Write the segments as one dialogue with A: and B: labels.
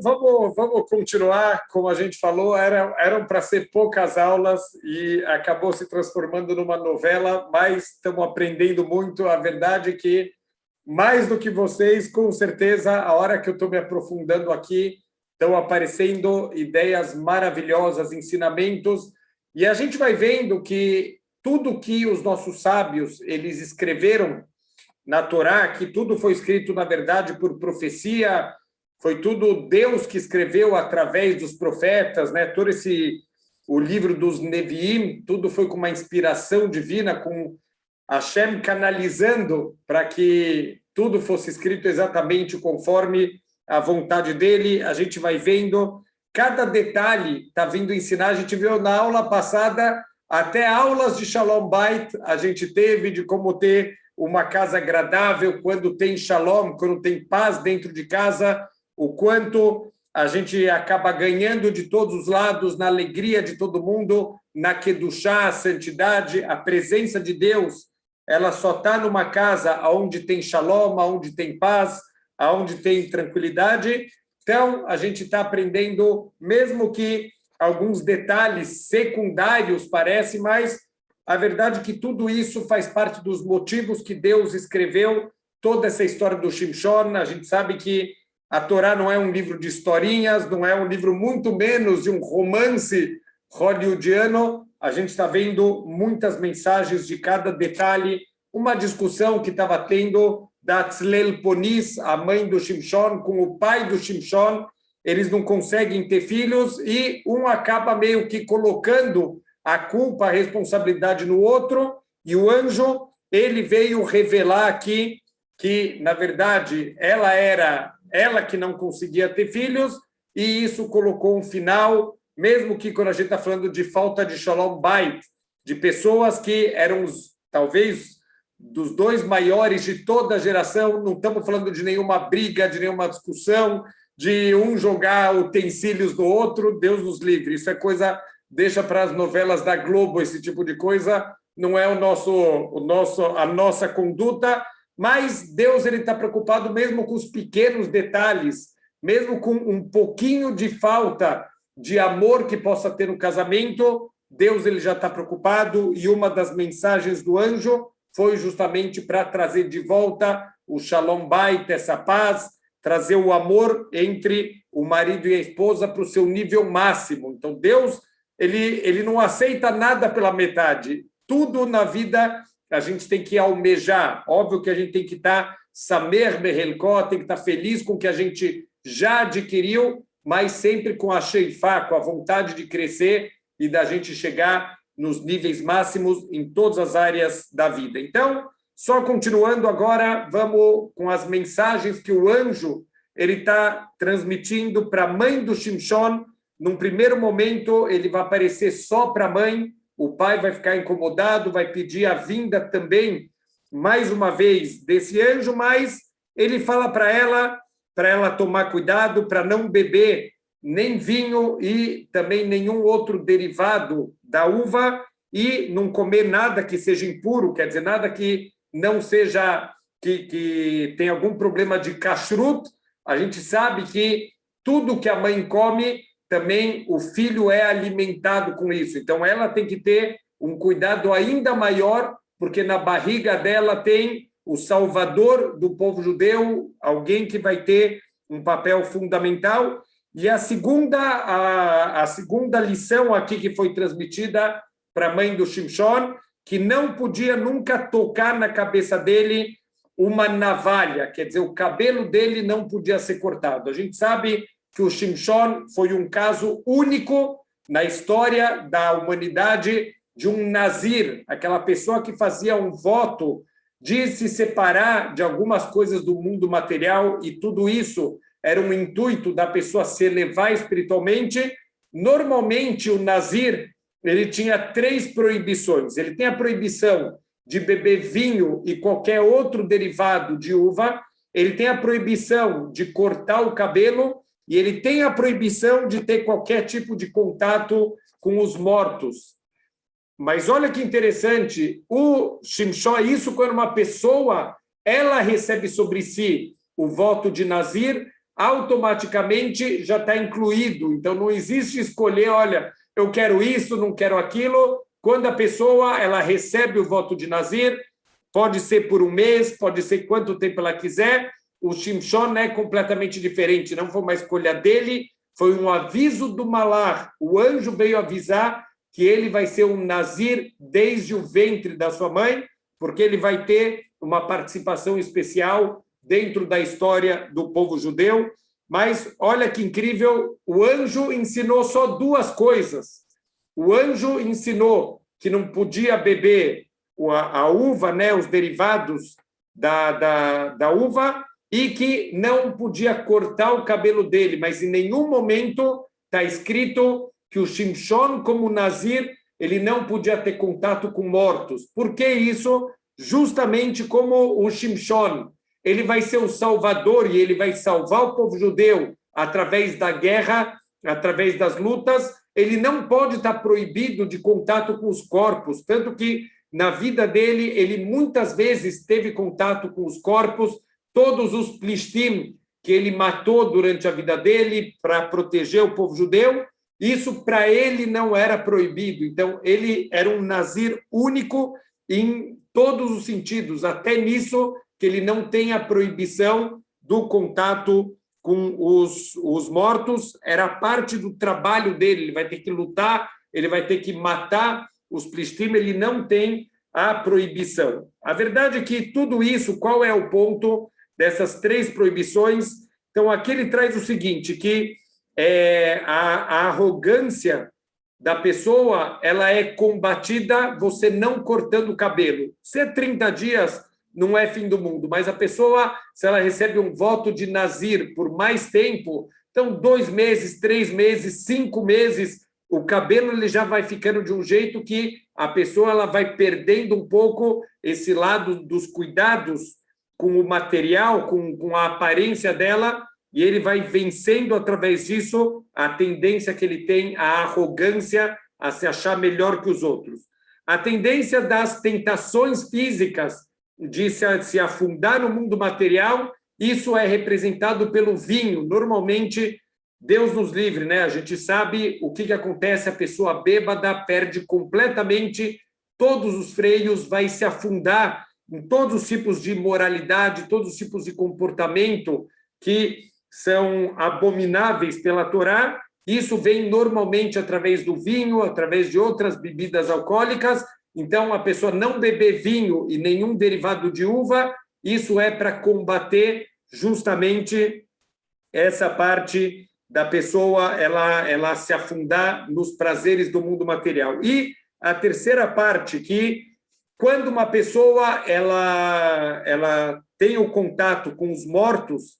A: Vamos continuar, como a gente falou, eram para ser poucas aulas e acabou se transformando numa novela, mas estamos aprendendo muito. A verdade é que, mais do que vocês, com certeza, a hora que eu estou me aprofundando aqui, estão aparecendo ideias maravilhosas, ensinamentos, e a gente vai vendo que tudo que os nossos sábios eles escreveram na Torá, que tudo foi escrito, na verdade, por profecia, foi tudo Deus que escreveu através dos profetas, né? Todo o livro dos Neviim, tudo foi com uma inspiração divina, com Hashem canalizando para que tudo fosse escrito exatamente conforme a vontade dele. A gente vai vendo cada detalhe, está vindo ensinar. A gente viu na aula passada até aulas de Shalom Bait, a gente teve de como ter uma casa agradável quando tem Shalom, quando tem paz dentro de casa, o quanto a gente acaba ganhando de todos os lados, na alegria de todo mundo, na Kedushá, a santidade, a presença de Deus, ela só está numa casa onde tem Shalom, onde tem paz, onde tem tranquilidade. Então, a gente está aprendendo, mesmo que alguns detalhes secundários parecem, mas a verdade é que tudo isso faz parte dos motivos que Deus escreveu toda essa história do Shimshon. A gente sabe que a Torá não é um livro de historinhas, não é um livro muito menos de um romance hollywoodiano. A gente está vendo muitas mensagens de cada detalhe. Uma discussão que estava tendo da Tzlel Ponis, a mãe do Shimshon, com o pai do Shimshon. Eles não conseguem ter filhos e um acaba meio que colocando a culpa, a responsabilidade no outro, e o anjo, ele veio revelar aqui que, na verdade, ela que não conseguia ter filhos, e isso colocou um final, mesmo que quando a gente está falando de falta de Shalom Bait, de pessoas que eram, talvez, dos dois maiores de toda a geração, não estamos falando de nenhuma briga, de nenhuma discussão, de um jogar utensílios do outro, Deus nos livre, isso é coisa... Deixa para as novelas da Globo esse tipo de coisa, não é a nossa conduta, mas Deus ele está preocupado mesmo com os pequenos detalhes, mesmo com um pouquinho de falta de amor que possa ter no casamento, Deus ele já está preocupado, e uma das mensagens do anjo foi justamente para trazer de volta o Shalom Bait, essa paz, trazer o amor entre o marido e a esposa para o seu nível máximo. Então, Deus ele não aceita nada pela metade. Tudo na vida a gente tem que almejar. Óbvio que a gente tem que estar samer behelkot, tem que estar feliz com o que a gente já adquiriu, mas sempre com a sheifá, com a vontade de crescer e da gente chegar nos níveis máximos em todas as áreas da vida. Então, só continuando agora, vamos com as mensagens que o anjo ele está transmitindo para a mãe do Shimshon. Num primeiro momento, ele vai aparecer só para a mãe, o pai vai ficar incomodado, vai pedir a vinda também, mais uma vez, desse anjo, mas ele fala para ela tomar cuidado, para não beber nem vinho e também nenhum outro derivado da uva e não comer nada que seja impuro, quer dizer, nada que não seja, que tenha algum problema de kashrut. A gente sabe que tudo que a mãe come, também o filho é alimentado com isso. Então, ela tem que ter um cuidado ainda maior, porque na barriga dela tem o salvador do povo judeu, alguém que vai ter um papel fundamental. E a segunda lição aqui que foi transmitida para a mãe do Shimshon, que não podia nunca tocar na cabeça dele uma navalha, quer dizer, o cabelo dele não podia ser cortado. A gente sabe que o Shimshon foi um caso único na história da humanidade de um nazir, aquela pessoa que fazia um voto de se separar de algumas coisas do mundo material, e tudo isso era um intuito da pessoa se elevar espiritualmente. Normalmente, o nazir ele tinha 3 proibições. Ele tem a proibição de beber vinho e qualquer outro derivado de uva, ele tem a proibição de cortar o cabelo, e ele tem a proibição de ter qualquer tipo de contato com os mortos. Mas olha que interessante, o Shimshon, isso quando uma pessoa ela recebe sobre si o voto de Nazir, automaticamente já está incluído. Então, não existe escolher, olha, eu quero isso, não quero aquilo. Quando a pessoa ela recebe o voto de Nazir, pode ser por um mês, pode ser quanto tempo ela quiser, o Shimshon é completamente diferente, não foi uma escolha dele, foi um aviso do Malach. O anjo veio avisar que ele vai ser um Nazir desde o ventre da sua mãe, porque ele vai ter uma participação especial dentro da história do povo judeu. Mas olha que incrível, o anjo ensinou só duas coisas. O anjo ensinou que não podia beber a uva, né, os derivados da uva, e que não podia cortar o cabelo dele, mas em nenhum momento está escrito que o Shimshon, como Nazir, ele não podia ter contato com mortos. Por que isso? Justamente como o Shimshon, ele vai ser o salvador e ele vai salvar o povo judeu através da guerra, através das lutas, ele não pode estar proibido de contato com os corpos, tanto que na vida dele, ele muitas vezes teve contato com os corpos, todos os plishtim que ele matou durante a vida dele para proteger o povo judeu, isso para ele não era proibido. Então, ele era um nazir único em todos os sentidos, até nisso que ele não tem a proibição do contato com os mortos, era parte do trabalho dele, ele vai ter que lutar, ele vai ter que matar os plishtim, ele não tem a proibição. A verdade é que tudo isso, qual é o ponto dessas três proibições? Então, aqui ele traz o seguinte, que a arrogância da pessoa, ela é combatida você não cortando o cabelo. Se é 30 dias, não é fim do mundo, mas a pessoa, se ela recebe um voto de Nazir por mais tempo, então 2 meses, 3 meses, 5 meses, o cabelo ele já vai ficando de um jeito que a pessoa ela vai perdendo um pouco esse lado dos cuidados com o material, com a aparência dela, e ele vai vencendo através disso a tendência que ele tem, a arrogância, a se achar melhor que os outros. A tendência das tentações físicas de se afundar no mundo material, isso é representado pelo vinho. Normalmente, Deus nos livre, né? A gente sabe o que acontece, a pessoa bêbada perde completamente todos os freios, vai se afundar em todos os tipos de moralidade, todos os tipos de comportamento que são abomináveis pela Torá. Isso vem normalmente através do vinho, através de outras bebidas alcoólicas. Então, a pessoa não beber vinho e nenhum derivado de uva, isso é para combater justamente essa parte da pessoa ela se afundar nos prazeres do mundo material. E a terceira parte, que quando uma pessoa ela tem o contato com os mortos,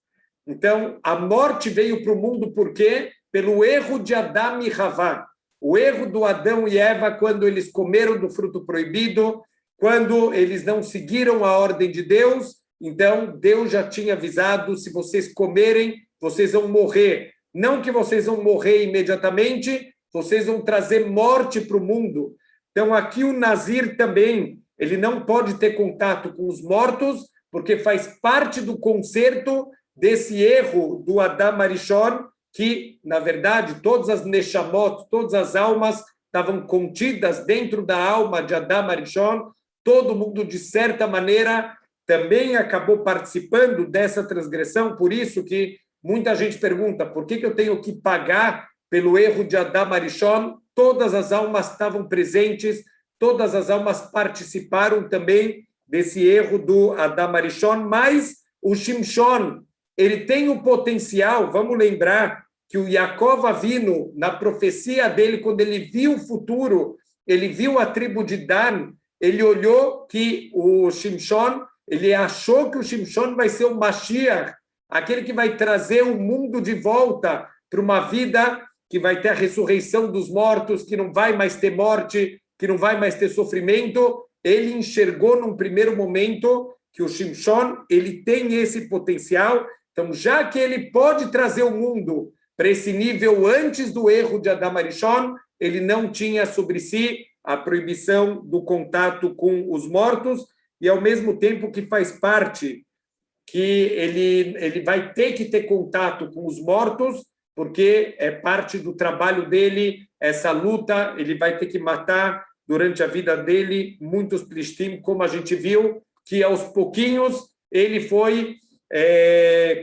A: então a morte veio para o mundo por quê? Pelo erro de Adão e Havá. O erro do Adão e Eva quando eles comeram do fruto proibido, quando eles não seguiram a ordem de Deus. Então, Deus já tinha avisado, se vocês comerem, vocês vão morrer. Não que vocês vão morrer imediatamente, vocês vão trazer morte para o mundo. Então, aqui o Nazir também, ele não pode ter contato com os mortos, porque faz parte do conserto desse erro do Adam Arishon, que, na verdade, todas as Neshamot, todas as almas estavam contidas dentro da alma de Adam Arishon, todo mundo, de certa maneira, também acabou participando dessa transgressão, por isso que muita gente pergunta, por que eu tenho que pagar pelo erro de Adam Arishon? Todas as almas estavam presentes, todas as almas participaram também desse erro do Adam Arishon, mas o Shimshon, ele tem o potencial, vamos lembrar que o Yaakov Avinu, na profecia dele, quando ele viu o futuro, ele viu a tribo de Dan, ele olhou que o Shimshon, ele achou que o Shimshon vai ser o Mashiach, aquele que vai trazer o mundo de volta para uma vida que vai ter a ressurreição dos mortos, que não vai mais ter morte, que não vai mais ter sofrimento. Ele enxergou num primeiro momento que o Shimshon, ele tem esse potencial. Então, já que ele pode trazer o mundo para esse nível antes do erro de Adam Arishon, ele não tinha sobre si a proibição do contato com os mortos, e ao mesmo tempo que faz parte que ele vai ter que ter contato com os mortos, porque é parte do trabalho dele, essa luta, ele vai ter que matar durante a vida dele muitos plishtim, como a gente viu, que aos pouquinhos ele foi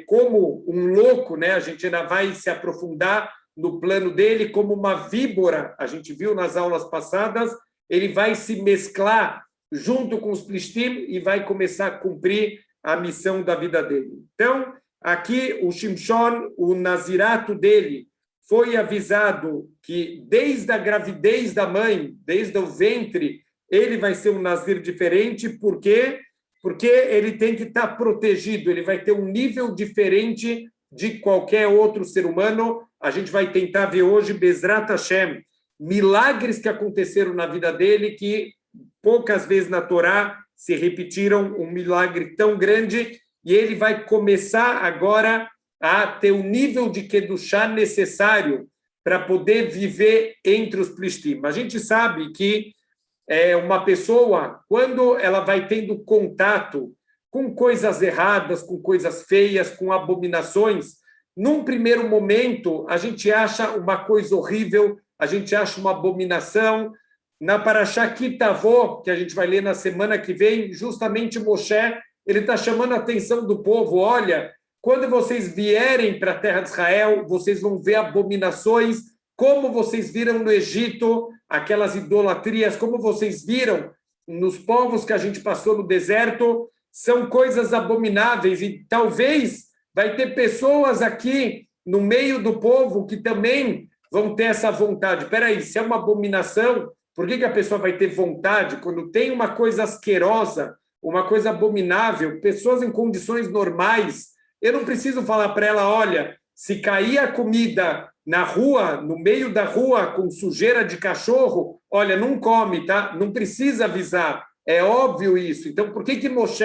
A: como um louco, né? A gente ainda vai se aprofundar no plano dele, como uma víbora, a gente viu nas aulas passadas, ele vai se mesclar junto com os plishtim e vai começar a cumprir a missão da vida dele. Então, aqui o Shimshon, o nazirato dele, foi avisado que desde a gravidez da mãe, desde o ventre, ele vai ser um nazir diferente. Por quê? Porque ele tem que estar protegido, ele vai ter um nível diferente de qualquer outro ser humano. A gente vai tentar ver hoje, Bezrat Hashem, milagres que aconteceram na vida dele, que poucas vezes na Torá se repetiram, um milagre tão grande, e ele vai começar agora a ter o nível de Kedushá necessário para poder viver entre os plishtim. A gente sabe que uma pessoa, quando ela vai tendo contato com coisas erradas, com coisas feias, com abominações, num primeiro momento, a gente acha uma coisa horrível, a gente acha uma abominação. Na Parashá Kitavó, que a gente vai ler na semana que vem, justamente Moshe, ele está chamando a atenção do povo, olha, quando vocês vierem para a terra de Israel, vocês vão ver abominações, como vocês viram no Egito, aquelas idolatrias, como vocês viram nos povos que a gente passou no deserto, são coisas abomináveis, e talvez vai ter pessoas aqui no meio do povo que também vão ter essa vontade. Espera aí, se é uma abominação, por que a pessoa vai ter vontade quando tem uma coisa asquerosa, uma coisa abominável, pessoas em condições normais? Eu não preciso falar para ela, olha, se cair a comida na rua, no meio da rua, com sujeira de cachorro, olha, não come, tá? Não precisa avisar. É óbvio isso. Então, por que Moshe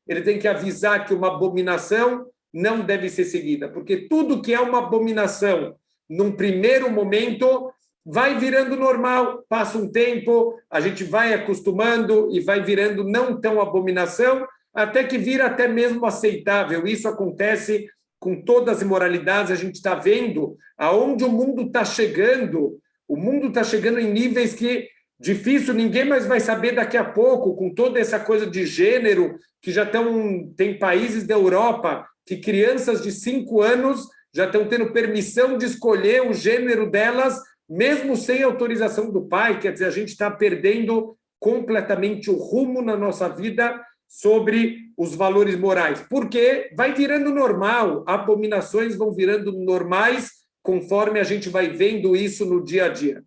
A: ele tem que avisar que uma abominação não deve ser seguida? Porque tudo que é uma abominação, num primeiro momento, vai virando normal, passa um tempo, a gente vai acostumando e vai virando não tão abominação, até que vira até mesmo aceitável. Isso acontece com todas as imoralidades, a gente está vendo aonde o mundo está chegando. O mundo está chegando em níveis que difícil, ninguém mais vai saber daqui a pouco, com toda essa coisa de gênero, que já tem países da Europa que crianças de 5 anos já estão tendo permissão de escolher o gênero delas, mesmo sem autorização do pai. Quer dizer, a gente está perdendo completamente o rumo na nossa vida sobre os valores morais, porque vai virando normal, abominações vão virando normais conforme a gente vai vendo isso no dia a dia.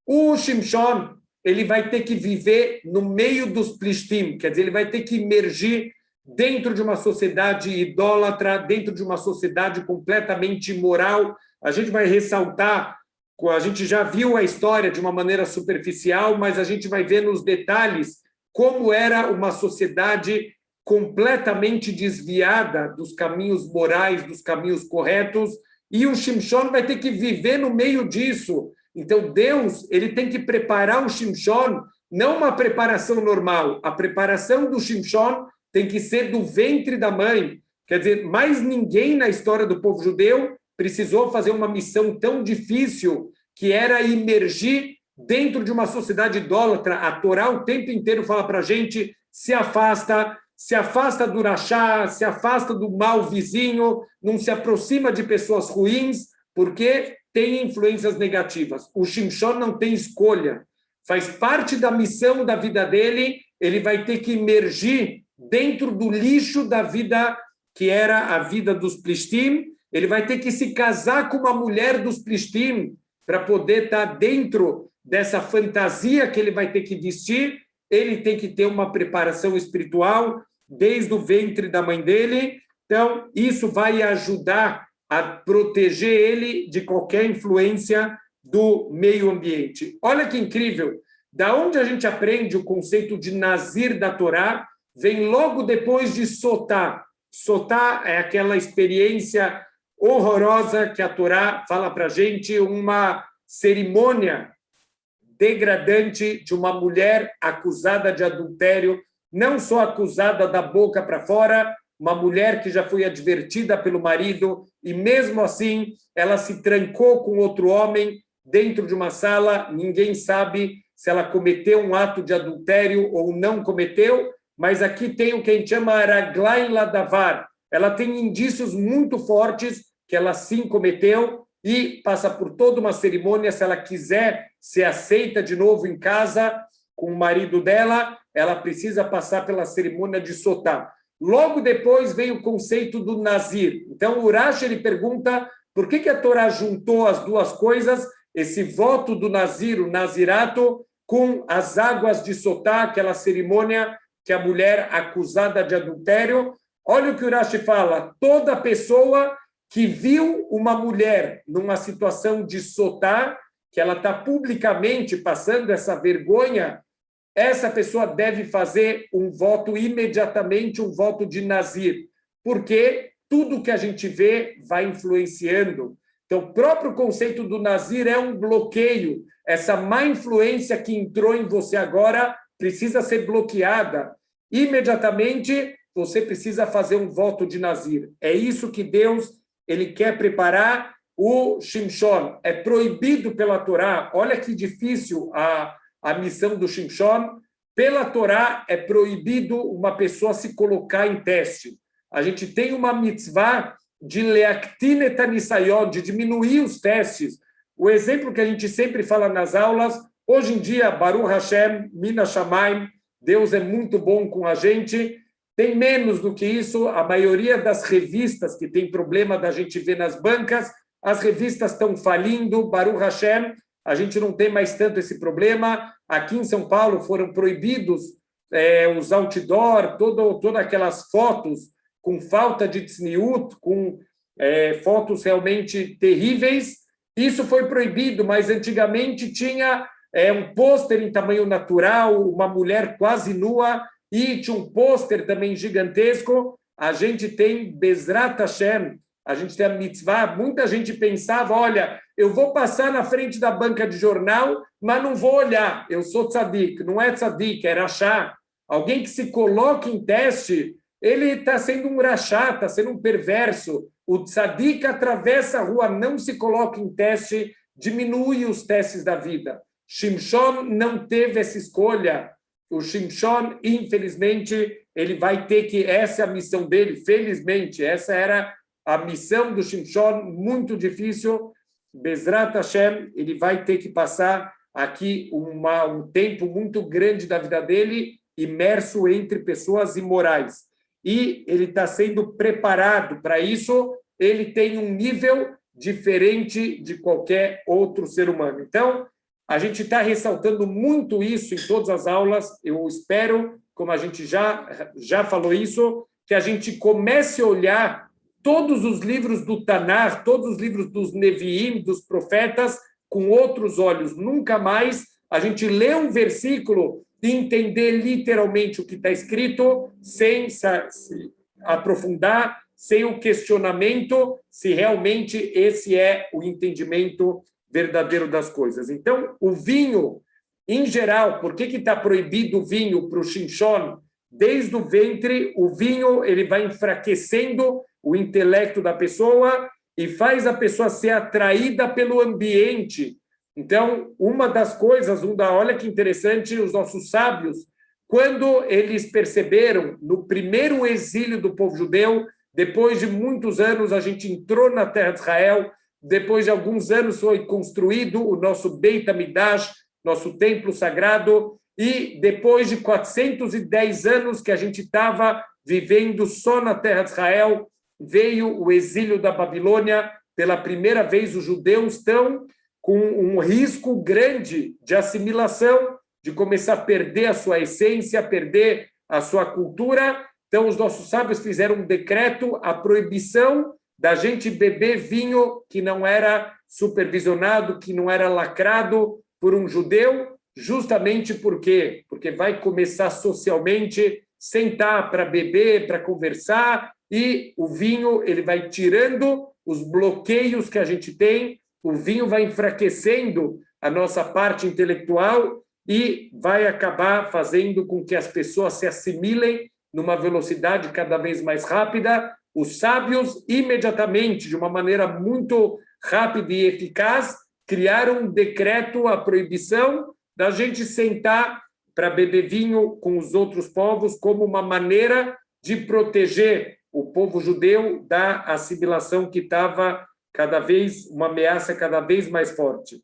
A: O Shimshon, ele vai ter que viver no meio dos plishtim, quer dizer, ele vai ter que emergir dentro de uma sociedade idólatra, dentro de uma sociedade completamente imoral. A gente vai ressaltar, a gente já viu a história de uma maneira superficial, mas a gente vai ver nos detalhes como era uma sociedade completamente desviada dos caminhos morais, dos caminhos corretos, e o Shimshon vai ter que viver no meio disso. Então, Deus ele tem que preparar o Shimshon, não uma preparação normal. A preparação do Shimshon tem que ser do ventre da mãe. Quer dizer, mais ninguém na história do povo judeu precisou fazer uma missão tão difícil, que era emergir dentro de uma sociedade idólatra. A Torá o tempo inteiro fala para a gente, se afasta do rachá, se afasta do mal vizinho, não se aproxima de pessoas ruins, porque tem influências negativas. O Shimshon não tem escolha, faz parte da missão da vida dele, ele vai ter que emergir dentro do lixo da vida, que era a vida dos plishtim, ele vai ter que se casar com uma mulher dos plishtim, para poder estar dentro dessa fantasia que ele vai ter que vestir. Ele tem que ter uma preparação espiritual desde o ventre da mãe dele. Então, isso vai ajudar a proteger ele de qualquer influência do meio ambiente. Olha que incrível! Da onde a gente aprende o conceito de Nazir da Torá? Vem logo depois de Sotá. Sotá é aquela experiência horrorosa que a Torá fala para a gente, uma cerimônia degradante de uma mulher acusada de adultério, não só acusada da boca para fora, uma mulher que já foi advertida pelo marido e, mesmo assim, ela se trancou com outro homem dentro de uma sala, ninguém sabe se ela cometeu um ato de adultério ou não cometeu, mas aqui tem o que a gente chama Araglain Ladavar. Ela tem indícios muito fortes que ela sim cometeu e passa por toda uma cerimônia. Se ela quiser ser aceita de novo em casa com o marido dela, ela precisa passar pela cerimônia de Sotá. Logo depois vem o conceito do Nazir. Então, o Urash, ele pergunta por que a Torá juntou as duas coisas, esse voto do Nazir, o Nazirato, com as águas de Sotá, aquela cerimônia que a mulher acusada de adultério. Olha o que o Urash fala, toda pessoa que viu uma mulher numa situação de Sotá, que ela está publicamente passando essa vergonha, essa pessoa deve fazer um voto imediatamente, um voto de Nazir, porque tudo que a gente vê vai influenciando. Então, o próprio conceito do Nazir é um bloqueio. Essa má influência que entrou em você agora precisa ser bloqueada. Imediatamente, você precisa fazer um voto de Nazir. É isso que Deus ele quer preparar o Shimshon. É proibido pela Torá. Olha que difícil a missão do Shimshon. Pela Torá, é proibido uma pessoa se colocar em teste. A gente tem uma mitzvah de leaktin et hanisayot, de diminuir os testes. O exemplo que a gente sempre fala nas aulas, hoje em dia, Baruch Hashem, Mina Shamayim, Deus é muito bom com a gente. Tem menos do que isso, a maioria das revistas que tem problema da gente ver nas bancas, as revistas estão falindo, Baruch Hashem, a gente não tem mais tanto esse problema. Aqui em São Paulo foram proibidos os outdoor, todas aquelas fotos com falta de tzniut, com fotos realmente terríveis. Isso foi proibido, mas antigamente tinha um pôster em tamanho natural, uma mulher quase nua, e tinha um pôster também gigantesco. A gente tem Bezrat Hashem, a gente tem a mitzvah. Muita gente pensava, olha, eu vou passar na frente da banca de jornal, mas não vou olhar, eu sou tzadik. Não é tzadik, é rachá. Alguém que se coloca em teste, ele está sendo um rachá, está sendo um perverso. O tzadik atravessa a rua, não se coloca em teste, diminui os testes da vida. Shimshon não teve essa escolha. O Shimshon, infelizmente, ele vai ter que... Essa é a missão dele, felizmente. Essa era a missão do Shimshon, muito difícil. Bezrat Hashem, ele vai ter que passar aqui um tempo muito grande da vida dele, imerso entre pessoas imorais. E ele está sendo preparado para isso. Ele tem um nível diferente de qualquer outro ser humano. Então, a gente está ressaltando muito isso em todas as aulas. Eu espero, como a gente já falou isso, que a gente comece a olhar todos os livros do Tanar, todos os livros dos Neviim, dos profetas, com outros olhos. Nunca mais a gente lê um versículo e entender literalmente o que está escrito, sem se aprofundar, sem o questionamento, se realmente esse é o entendimento verdadeiro das coisas. Então, o vinho, em geral, por que está proibido o vinho para o Shimshon? Desde o ventre, o vinho ele vai enfraquecendo o intelecto da pessoa e faz a pessoa ser atraída pelo ambiente. Então, uma das coisas, olha que interessante, os nossos sábios, quando eles perceberam, no primeiro exílio do povo judeu, depois de muitos anos, a gente entrou na terra de Israel, depois de alguns anos foi construído o nosso Beit HaMikdash, nosso templo sagrado, e depois de 410 anos que a gente estava vivendo só na terra de Israel, veio o exílio da Babilônia. Pela primeira vez, os judeus estão com um risco grande de assimilação, de começar a perder a sua essência, perder a sua cultura. Então, os nossos sábios fizeram um decreto, a proibição da gente beber vinho que não era supervisionado, que não era lacrado por um judeu, justamente porque vai começar socialmente sentar para beber, para conversar, e o vinho ele vai tirando os bloqueios que a gente tem, o vinho vai enfraquecendo a nossa parte intelectual e vai acabar fazendo com que as pessoas se assimilem numa velocidade cada vez mais rápida. Os sábios, imediatamente, de uma maneira muito rápida e eficaz, criaram um decreto, a proibição da gente sentar para beber vinho com os outros povos como uma maneira de proteger o povo judeu da assimilação que estava uma ameaça cada vez mais forte.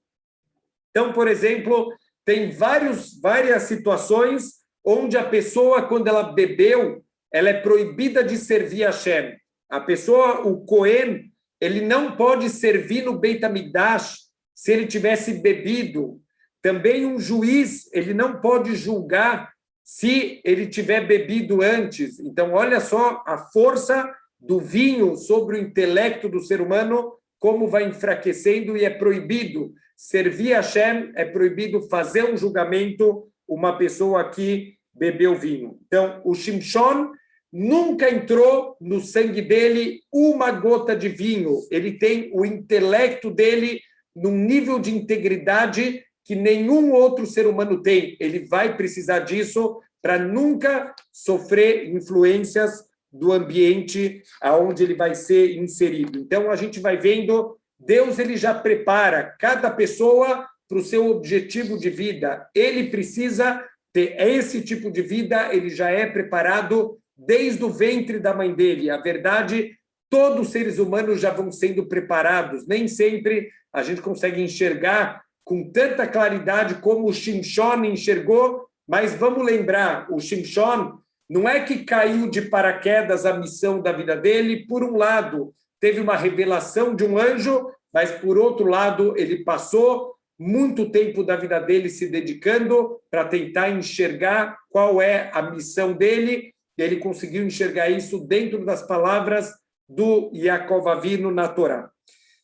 A: Então, por exemplo, tem várias situações onde a pessoa, quando ela bebeu, ela é proibida de servir a Hashem. A pessoa, o Cohen, ele não pode servir no Beit HaMikdash se ele tivesse bebido. Também um juiz, ele não pode julgar se ele tiver bebido antes. Então, olha só a força do vinho sobre o intelecto do ser humano, como vai enfraquecendo, e é proibido servir a Hashem, é proibido fazer um julgamento uma pessoa que bebeu vinho. Então, o Shimshon nunca entrou no sangue dele uma gota de vinho. Ele tem o intelecto dele num nível de integridade que nenhum outro ser humano tem. Ele vai precisar disso para nunca sofrer influências do ambiente aonde ele vai ser inserido. Então, a gente vai vendo, Deus ele já prepara cada pessoa para o seu objetivo de vida. Ele precisa ter esse tipo de vida, ele já é preparado desde o ventre da mãe dele. A verdade, todos os seres humanos já vão sendo preparados. Nem sempre a gente consegue enxergar com tanta claridade como o Shimshon enxergou, mas vamos lembrar, o Shimshon não é que caiu de paraquedas a missão da vida dele. Por um lado, teve uma revelação de um anjo, mas, por outro lado, ele passou muito tempo da vida dele se dedicando para tentar enxergar qual é a missão dele, e ele conseguiu enxergar isso dentro das palavras do Yaakov Avinu na Torá.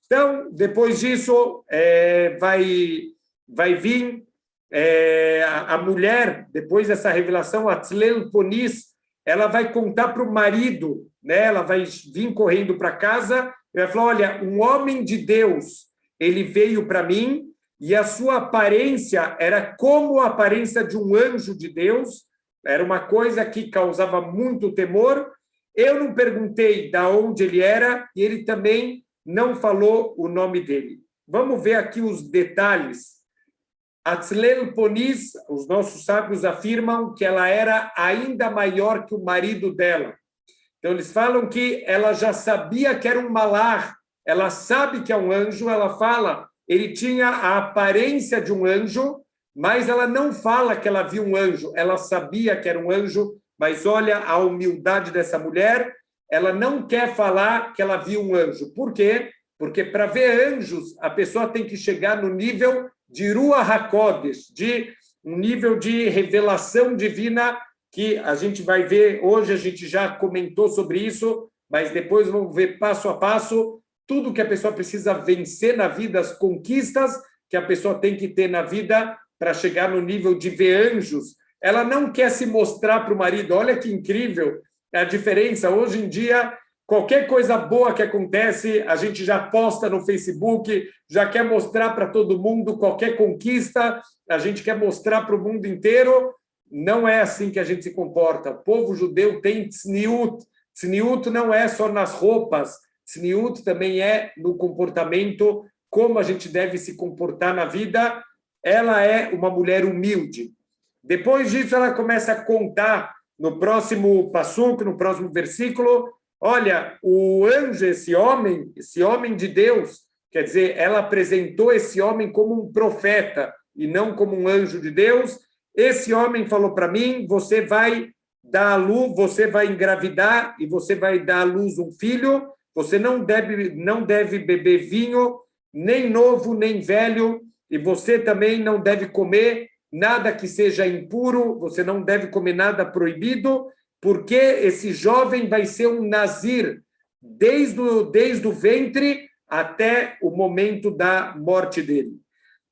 A: Então, depois disso, vai vir a mulher, depois dessa revelação, a Tzlel Ponis, ela vai contar para o marido, né? Ela vai vir correndo para casa e vai falar, olha, um homem de Deus, ele veio para mim e a sua aparência era como a aparência de um anjo de Deus, era uma coisa que causava muito temor. Eu não perguntei de onde ele era e ele também não falou o nome dele. Vamos ver aqui os detalhes. A Tzlel Ponis, os nossos sábios afirmam que ela era ainda maior que o marido dela. Então, eles falam que ela já sabia que era um malar, ela sabe que é um anjo, ela fala, ele tinha a aparência de um anjo, mas ela não fala que ela viu um anjo, ela sabia que era um anjo, mas olha a humildade dessa mulher, ela não quer falar que ela viu um anjo. Por quê? Porque para ver anjos, a pessoa tem que chegar no nível de Ruach HaKodesh, de um nível de revelação divina que a gente vai ver hoje, a gente já comentou sobre isso, mas depois vamos ver passo a passo tudo que a pessoa precisa vencer na vida, as conquistas que a pessoa tem que ter na vida para chegar no nível de ver anjos. Ela não quer se mostrar para o marido, olha que incrível a diferença. Hoje em dia, qualquer coisa boa que acontece, a gente já posta no Facebook, já quer mostrar para todo mundo, qualquer conquista, a gente quer mostrar para o mundo inteiro. Não é assim que a gente se comporta. O povo judeu tem tzniut. Tzniut não é só nas roupas, tzniut também é no comportamento, como a gente deve se comportar na vida. Ela é uma mulher humilde. Depois disso, ela começa a contar no próximo passuco, no próximo versículo, olha, o anjo, esse homem de Deus, quer dizer, ela apresentou esse homem como um profeta e não como um anjo de Deus. Esse homem falou para mim, você vai dar à luz, você vai engravidar e você vai dar à luz um filho, você não deve beber vinho, nem novo, nem velho, e você também não deve comer nada que seja impuro, você não deve comer nada proibido, porque esse jovem vai ser um nazir desde o ventre até o momento da morte dele.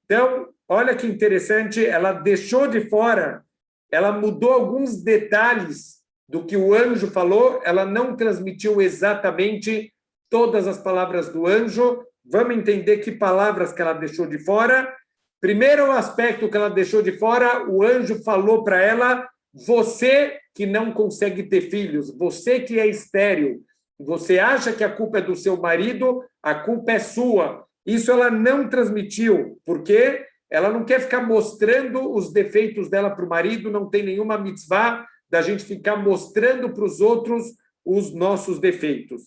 A: Então, olha que interessante, ela deixou de fora, ela mudou alguns detalhes do que o anjo falou, ela não transmitiu exatamente todas as palavras do anjo. Vamos entender que palavras que ela deixou de fora. Primeiro aspecto que ela deixou de fora, o anjo falou para ela, você que não consegue ter filhos, você que é estéril, você acha que a culpa é do seu marido, a culpa é sua. Isso ela não transmitiu, porque ela não quer ficar mostrando os defeitos dela para o marido, não tem nenhuma mitzvah da gente ficar mostrando para os outros os nossos defeitos.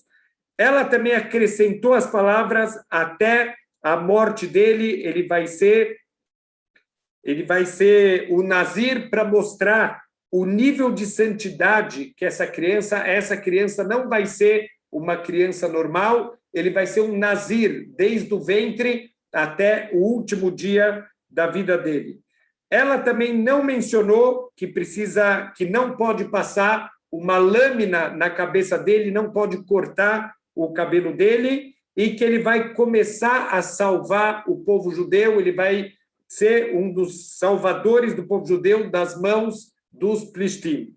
A: Ela também acrescentou as palavras: até a morte dele, ele vai ser o Nazir, para mostrar o nível de santidade que essa criança não vai ser uma criança normal, ele vai ser um Nazir, desde o ventre até o último dia da vida dele. Ela também não mencionou que não pode passar uma lâmina na cabeça dele, não pode cortar o cabelo dele, e que ele vai começar a salvar o povo judeu, ele vai ser um dos salvadores do povo judeu das mãos dos Plishtim.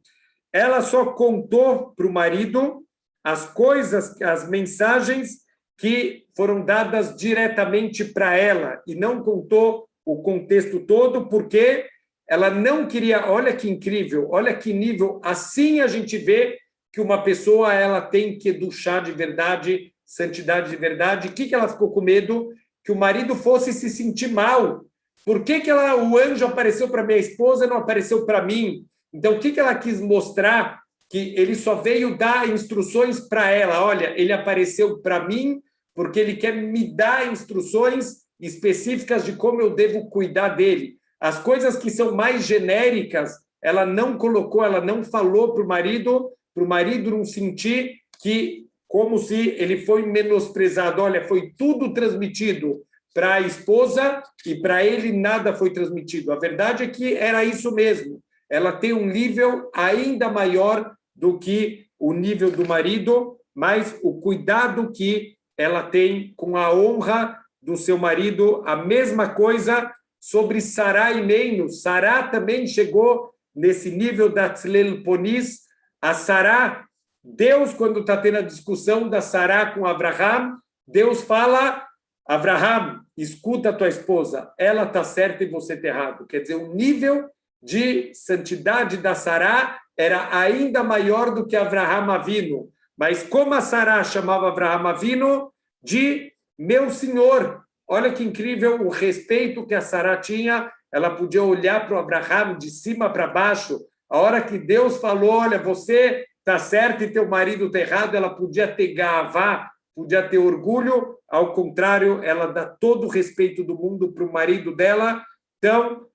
A: Ela só contou para o marido as coisas, as mensagens que foram dadas diretamente para ela, e não contou o contexto todo, porque ela não queria. Olha que incrível, olha que nível. Assim a gente vê que uma pessoa ela tem que educar de verdade, santidade de verdade. O que ela ficou com medo? Que o marido fosse se sentir mal. Por que o anjo apareceu para minha esposa e não apareceu para mim? Então, o que ela quis mostrar? Que ele só veio dar instruções para ela. Olha, ele apareceu para mim porque ele quer me dar instruções específicas de como eu devo cuidar dele. As coisas que são mais genéricas, ela não colocou, ela não falou para o marido não sentir que, como se ele foi menosprezado. Olha, foi tudo transmitido para a esposa e para ele nada foi transmitido. A verdade é que era isso mesmo. Ela tem um nível ainda maior do que o nível do marido, mas o cuidado que ela tem com a honra do seu marido. A mesma coisa sobre Sará e Meino. Sará também chegou nesse nível da Tzlel Ponis. A Sará, Deus, quando está tendo a discussão da Sará com Abraham, Deus fala: Abraham, escuta a tua esposa, ela está certa e você está errado. Quer dizer, o nível de santidade da Sará era ainda maior do que Abraham Avinu. Mas como a Sará chamava Abraham Avinu de meu senhor. Olha que incrível o respeito que a Sará tinha. Ela podia olhar para o Abraham de cima para baixo. A hora que Deus falou: olha, você está certo e teu marido está errado, ela podia ter gavá, podia ter orgulho. Ao contrário, ela dá todo o respeito do mundo para o marido dela. Então,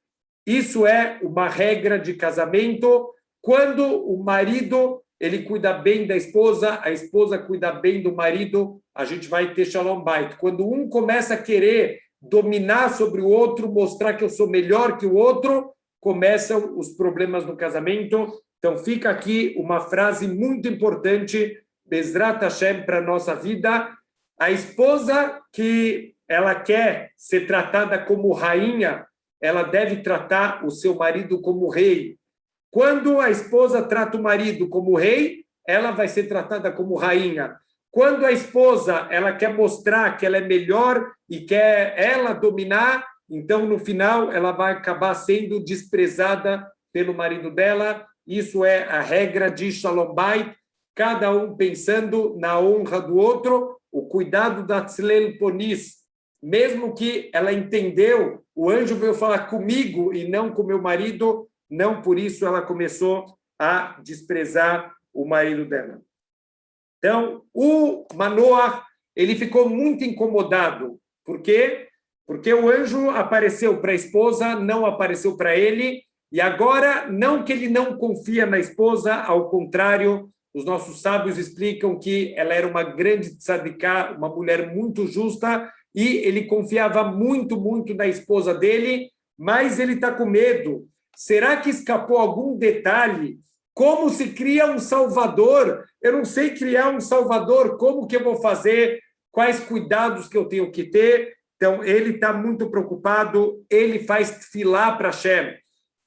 A: isso é uma regra de casamento. Quando o marido ele cuida bem da esposa, a esposa cuida bem do marido, a gente vai ter Shalom Bait. Quando um começa a querer dominar sobre o outro, mostrar que eu sou melhor que o outro, começam os problemas no casamento. Então, fica aqui uma frase muito importante, Bezrat Hashem, para a nossa vida. A esposa que ela quer ser tratada como rainha, ela deve tratar o seu marido como rei. Quando a esposa trata o marido como rei, ela vai ser tratada como rainha. Quando a esposa ela quer mostrar que ela é melhor e quer ela dominar, então, no final, ela vai acabar sendo desprezada pelo marido dela. Isso é a regra de Shalom Bait, cada um pensando na honra do outro, o cuidado da Tzlel Ponis. Mesmo que ela entendeu, o anjo veio falar comigo e não com meu marido, não por isso ela começou a desprezar o marido dela. Então, o Manoah, ele ficou muito incomodado. Por quê? Porque o anjo apareceu para a esposa, não apareceu para ele, e agora, não que ele não confia na esposa, ao contrário, os nossos sábios explicam que ela era uma grande tzadiká, uma mulher muito justa, e ele confiava muito, muito na esposa dele, mas ele está com medo. Será que escapou algum detalhe? Como se cria um salvador? Eu não sei criar um salvador, como que eu vou fazer? Quais cuidados que eu tenho que ter? Então, ele está muito preocupado, ele faz tefilá para Hashem.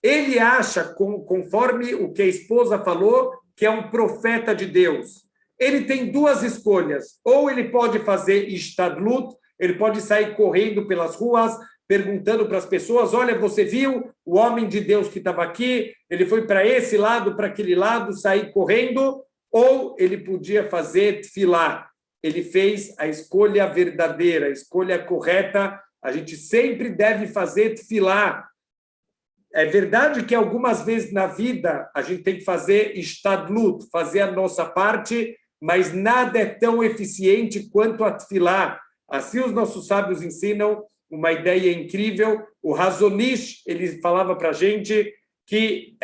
A: Ele acha, conforme o que a esposa falou, que é um profeta de Deus. Ele tem duas escolhas. Ou ele pode fazer ishtadlut, ele pode sair correndo pelas ruas perguntando para as pessoas, olha, você viu o homem de Deus que estava aqui, ele foi para esse lado, para aquele lado, sair correndo, ou ele podia fazer tefilá. Ele fez a escolha verdadeira, a escolha correta. A gente sempre deve fazer tefilá. É verdade que algumas vezes na vida a gente tem que fazer ishtadlut, fazer a nossa parte, mas nada é tão eficiente quanto a tefilá. Assim os nossos sábios ensinam uma ideia incrível. O Hazonish, ele falava para a gente que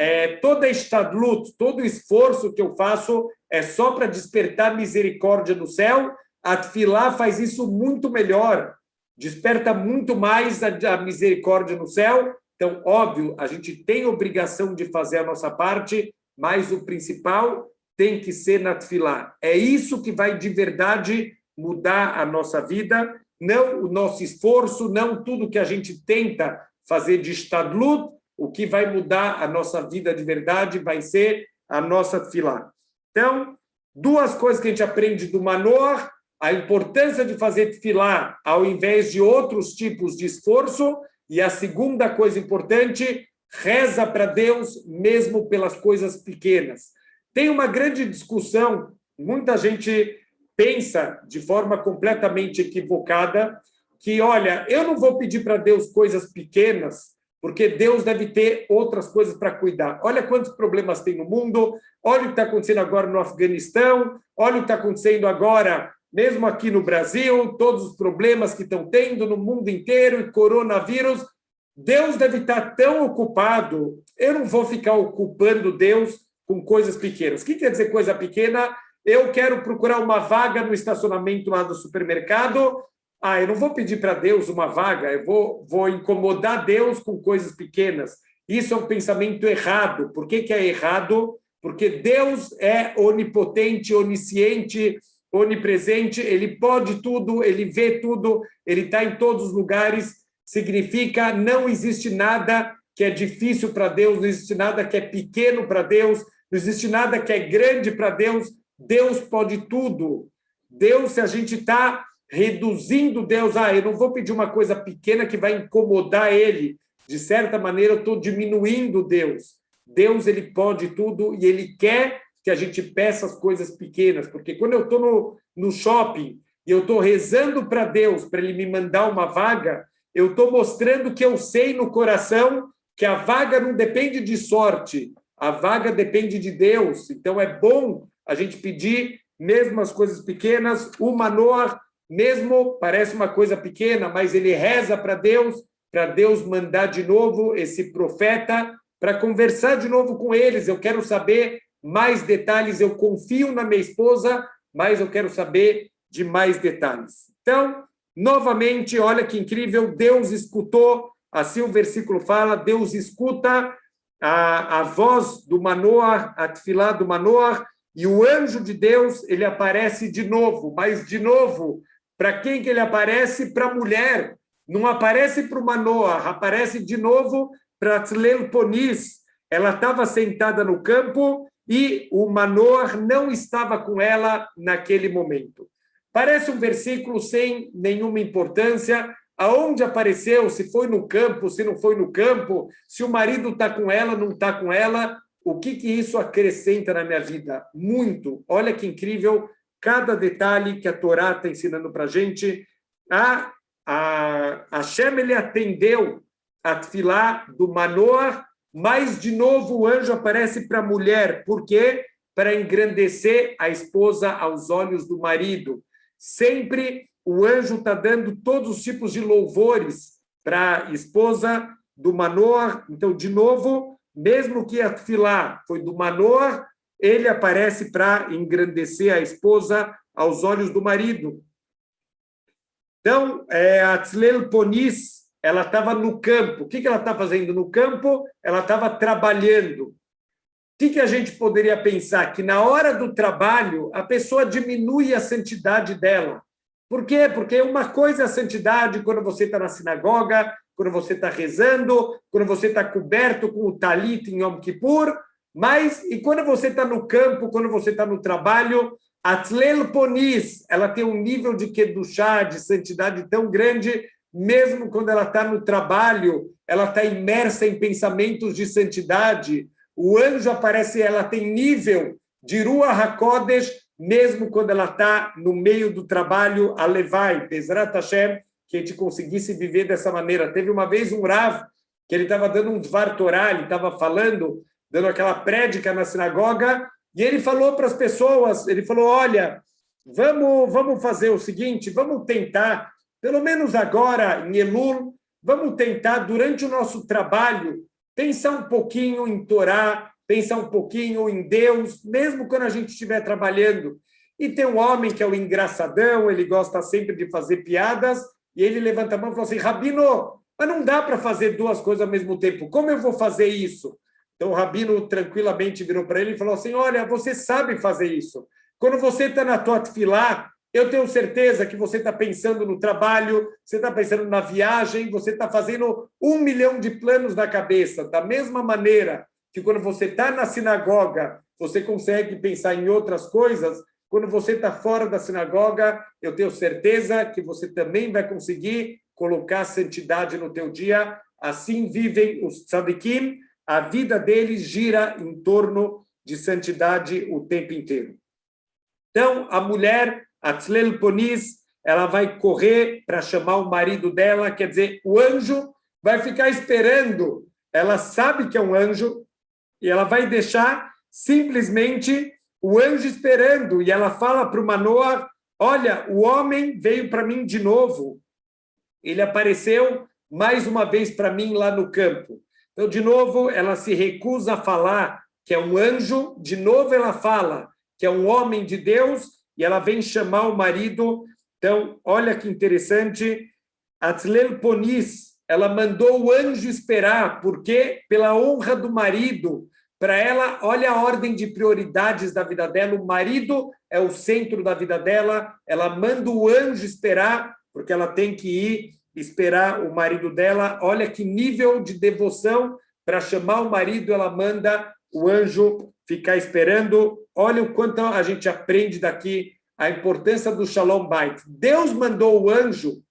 A: toda ishtadlut, todo esforço que eu faço é só para despertar misericórdia no céu. A tefilá faz isso muito melhor, desperta muito mais a misericórdia no céu. Então, óbvio, a gente tem obrigação de fazer a nossa parte, mas o principal tem que ser na tefilá. É isso que vai de verdade mudar a nossa vida, não o nosso esforço, não tudo que a gente tenta fazer de ishtadlut. O que vai mudar a nossa vida de verdade vai ser a nossa tefilá. Então, duas coisas que a gente aprende do Manoach: a importância de fazer tefilá ao invés de outros tipos de esforço. E a segunda coisa importante, reza para Deus mesmo pelas coisas pequenas. Tem uma grande discussão, muita gente pensa de forma completamente equivocada que, olha, eu não vou pedir para Deus coisas pequenas, porque Deus deve ter outras coisas para cuidar. Olha quantos problemas tem no mundo, olha o que está acontecendo agora no Afeganistão, olha o que está acontecendo agora mesmo aqui no Brasil, todos os problemas que estão tendo no mundo inteiro, e coronavírus. Deus deve estar tão ocupado, eu não vou ficar ocupando Deus com coisas pequenas. O que quer dizer coisa pequena? Eu quero procurar uma vaga no estacionamento lá do supermercado. Eu não vou pedir para Deus uma vaga, eu vou incomodar Deus com coisas pequenas. Isso é um pensamento errado. Por que é errado? Porque Deus é onipotente, onisciente, onipresente, ele pode tudo, ele vê tudo, ele está em todos os lugares. Significa não existe nada que é difícil para Deus, não existe nada que é pequeno para Deus, não existe nada que é grande para Deus. Deus pode tudo. Deus, se a gente está reduzindo Deus, eu não vou pedir uma coisa pequena que vai incomodar ele. De certa maneira, eu estou diminuindo Deus. Deus, ele pode tudo e ele quer que a gente peça as coisas pequenas, porque quando eu estou no shopping e eu estou rezando para Deus, para ele me mandar uma vaga, eu estou mostrando que eu sei no coração que a vaga não depende de sorte, a vaga depende de Deus. Então é bom a gente pedir mesmo as coisas pequenas. O Manoach mesmo parece uma coisa pequena, mas ele reza para Deus mandar de novo esse profeta para conversar de novo com eles. Eu quero saber mais detalhes, eu confio na minha esposa, mas eu quero saber de mais detalhes. Então, novamente, olha que incrível, Deus escutou, assim o versículo fala, Deus escuta a voz do Manoach, a tefilá do Manoach, e o anjo de Deus, ele aparece de novo, mas de novo, para quem que ele aparece? Para a mulher, não aparece para o Manoach, aparece de novo para Tzlel Ponis. Ela estava sentada no campo e o Manoach não estava com ela naquele momento. Parece um versículo sem nenhuma importância. Aonde apareceu, se foi no campo, se não foi no campo, se o marido está com ela, não está com ela, o que isso acrescenta na minha vida? Muito. Olha que incrível cada detalhe que a Torá está ensinando para a gente. Hashem, ele atendeu a tefilá do Manoach, mas, de novo, o anjo aparece para a mulher. Por quê? Para engrandecer a esposa aos olhos do marido. Sempre o anjo está dando todos os tipos de louvores para a esposa do Manoach. Então, de novo, mesmo que a tefilá foi do Manoach, ele aparece para engrandecer a esposa aos olhos do marido. Então, a Tzlel Ponis, ela estava no campo. O que ela está fazendo no campo? Ela estava trabalhando. O que a gente poderia pensar? Que na hora do trabalho, a pessoa diminui a santidade dela. Por quê? Porque uma coisa é a santidade quando você está na sinagoga, quando você está rezando, quando você está coberto com o talit em Yom Kippur, mas e quando você está no campo, quando você está no trabalho, a Tzlel Ponis, ela tem um nível de kedushá, de santidade tão grande, mesmo quando ela está no trabalho, ela está imersa em pensamentos de santidade. O anjo aparece, ela tem nível de Ruach HaKodesh, mesmo quando ela está no meio do trabalho, a Levai, Bezrat Hashem, que a gente conseguisse viver dessa maneira. Teve uma vez um Rav, que ele estava dando um Dvar Torah, ele estava falando, dando aquela prédica na sinagoga, e ele falou para as pessoas, ele falou, olha, vamos fazer o seguinte, vamos tentar, pelo menos agora, em Elul, vamos tentar, durante o nosso trabalho, pensar um pouquinho em Torá, pensar um pouquinho em Deus, mesmo quando a gente estiver trabalhando. E tem um homem que é o engraçadão, ele gosta sempre de fazer piadas, e ele levanta a mão e fala assim, Rabino, mas não dá para fazer duas coisas ao mesmo tempo, como eu vou fazer isso? Então o Rabino tranquilamente virou para ele e falou assim, olha, você sabe fazer isso. Quando você está na tua tefilá, eu tenho certeza que você está pensando no trabalho, você está pensando na viagem, você está fazendo 1 milhão de planos na cabeça. Da mesma maneira que quando você está na sinagoga, você consegue pensar em outras coisas, quando você está fora da sinagoga, eu tenho certeza que você também vai conseguir colocar santidade no teu dia. Assim vivem os tzadikim, a vida deles gira em torno de santidade o tempo inteiro. Então, a mulher, a Tzlel Ponis, ela vai correr para chamar o marido dela, quer dizer, o anjo vai ficar esperando, ela sabe que é um anjo, e ela vai deixar simplesmente o anjo esperando, e ela fala para o Manoah, olha, o homem veio para mim de novo, ele apareceu mais uma vez para mim lá no campo. Então, de novo, ela se recusa a falar que é um anjo, de novo ela fala que é um homem de Deus, e ela vem chamar o marido. Então, olha que interessante, a Tzlel Ponis, ela mandou o anjo esperar, porque pela honra do marido, para ela, olha a ordem de prioridades da vida dela, o marido é o centro da vida dela, ela manda o anjo esperar, porque ela tem que ir esperar o marido dela. Olha que nível de devoção, para chamar o marido, ela manda o anjo ficar esperando. Olha o quanto a gente aprende daqui, a importância do Shalom Bait. Deus mandou o anjo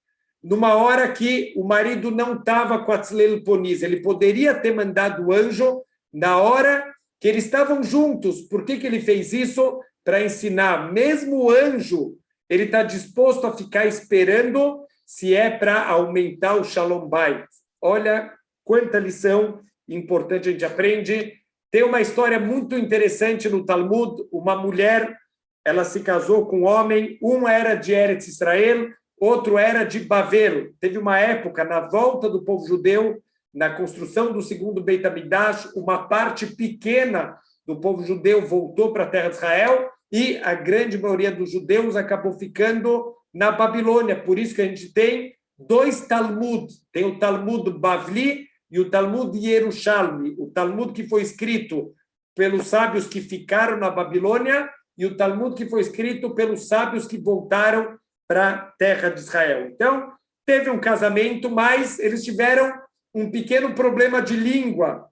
A: numa hora que o marido não estava com a Tzlel Ponis. Ele poderia ter mandado o anjo na hora que eles estavam juntos. Por que ele fez isso? Para ensinar. Mesmo o anjo, ele está disposto a ficar esperando se é para aumentar o Shalom Bait. Olha quanta lição importante a gente aprende. Tem uma história muito interessante no Talmud. Uma mulher, ela se casou com um homem, um era de Eretz Israel, outro era de Bavel. Teve uma época, na volta do povo judeu, na construção do segundo Beit HaMikdash, uma parte pequena do povo judeu voltou para a terra de Israel e a grande maioria dos judeus acabou ficando na Babilônia. Por isso que a gente tem dois Talmud. Tem o Talmud Bavli e o Talmud Yerushalmi. O Talmud que foi escrito pelos sábios que ficaram na Babilônia e o Talmud que foi escrito pelos sábios que voltaram para a terra de Israel. Então, teve um casamento, mas eles tiveram um pequeno problema de língua.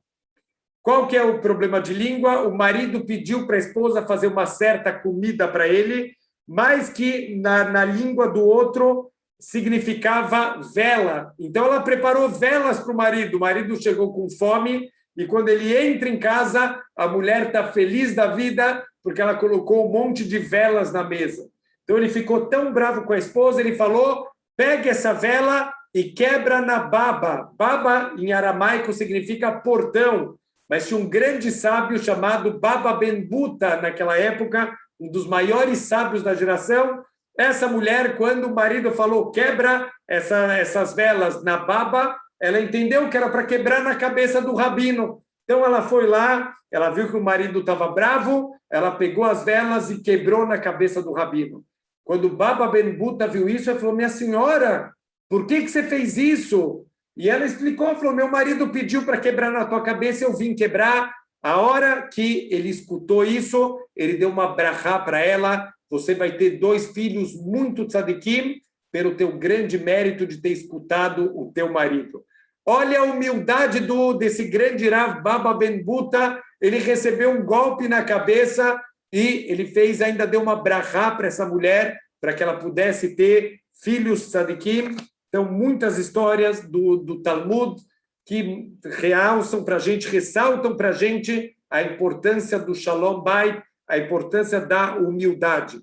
A: Qual que é o problema de língua? O marido pediu para a esposa fazer uma certa comida para ele, mas que na língua do outro significava vela. Então, ela preparou velas para o marido chegou com fome, e quando ele entra em casa, a mulher está feliz da vida, porque ela colocou um monte de velas na mesa. Então, ele ficou tão bravo com a esposa, ele falou, pegue essa vela e quebra na baba. Baba, em aramaico, significa portão, mas tinha um grande sábio chamado Baba Ben Buta, naquela época, um dos maiores sábios da geração. Essa mulher, quando o marido falou, quebra essas velas na baba, ela entendeu que era para quebrar na cabeça do rabino. Então, ela foi lá, ela viu que o marido estava bravo, ela pegou as velas e quebrou na cabeça do rabino. Quando o Baba Ben Buta viu isso, ela falou, minha senhora, por que você fez isso? E ela explicou, falou, meu marido pediu para quebrar na tua cabeça, eu vim quebrar. A hora que ele escutou isso, ele deu uma brachá para ela, você vai ter 2 filhos muito tzadikim, pelo teu grande mérito de ter escutado o teu marido. Olha a humildade desse grande Rav Baba Ben Buta, ele recebeu um golpe na cabeça e ele ainda deu uma brachá para essa mulher, para que ela pudesse ter filhos tzadikim. Então, muitas histórias do Talmud que realçam para a gente, ressaltam para a gente a importância do Shalom Bayit, a importância da humildade.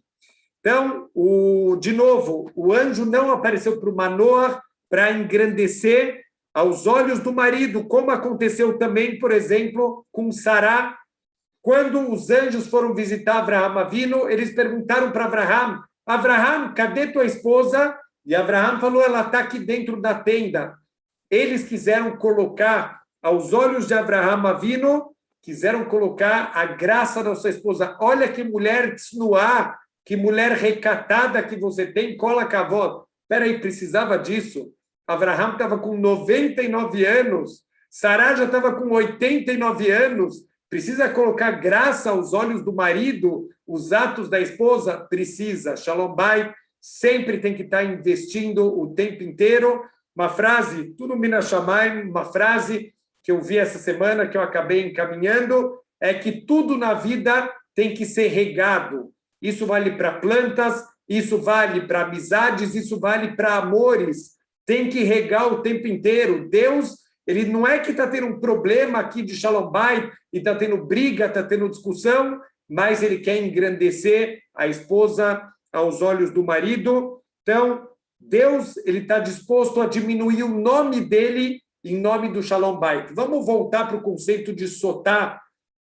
A: Então, de novo, o anjo não apareceu para o Manoah para engrandecer aos olhos do marido, como aconteceu também, por exemplo, com Sará. Quando os anjos foram visitar Abraham Avinu, eles perguntaram para Abraham: Abraham, cadê tua esposa? E Abraham falou: ela está aqui dentro da tenda. Eles quiseram colocar aos olhos de Abraham Avinu, quiseram colocar a graça da sua esposa. Olha que mulher tsnuá, que mulher recatada que você tem, cola cavó. Espera aí, precisava disso? Abraham estava com 99 anos, Sará já estava com 89 anos. Precisa colocar graça aos olhos do marido, os atos da esposa? Precisa. Shalom Bayit sempre tem que estar investindo o tempo inteiro. Uma frase, tudo Mina Shamayim, uma frase que eu vi essa semana, que eu acabei encaminhando, é que tudo na vida tem que ser regado. Isso vale para plantas, isso vale para amizades, isso vale para amores. Tem que regar o tempo inteiro. Deus, ele não é que está tendo um problema aqui de Shalom Bayit e está tendo briga, está tendo discussão, mas ele quer engrandecer a esposa aos olhos do marido. Então, Deus ele está disposto a diminuir o nome dele em nome do Shalom Bayit. Vamos voltar para o conceito de sotá.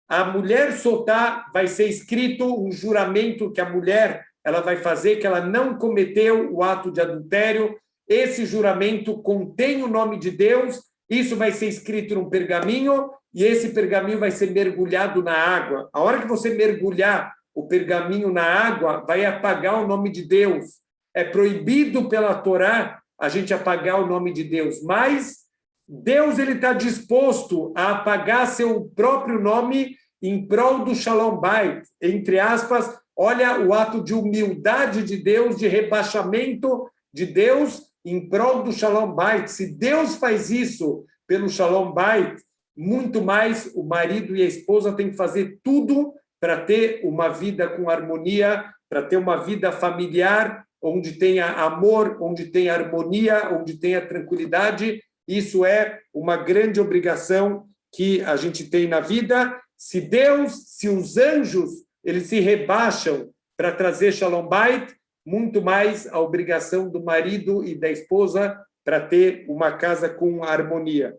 A: A mulher sotá vai ser escrito um juramento que a mulher ela vai fazer, que ela não cometeu o ato de adultério. Esse juramento contém o nome de Deus. Isso vai ser escrito num pergaminho e esse pergaminho vai ser mergulhado na água. A hora que você mergulhar o pergaminho na água, vai apagar o nome de Deus. É proibido pela Torá a gente apagar o nome de Deus, mas Deus ele está disposto a apagar seu próprio nome em prol do Shalom Bayit. Entre aspas, olha o ato de humildade de Deus, de rebaixamento de Deus em prol do Shalom Bayit. Se Deus faz isso pelo Shalom Bayit, muito mais o marido e a esposa têm que fazer tudo para ter uma vida com harmonia, para ter uma vida familiar, onde tenha amor, onde tenha harmonia, onde tenha tranquilidade. Isso é uma grande obrigação que a gente tem na vida. Se Deus, se os anjos, eles se rebaixam para trazer Shalom Bayit, muito mais a obrigação do marido e da esposa para ter uma casa com harmonia.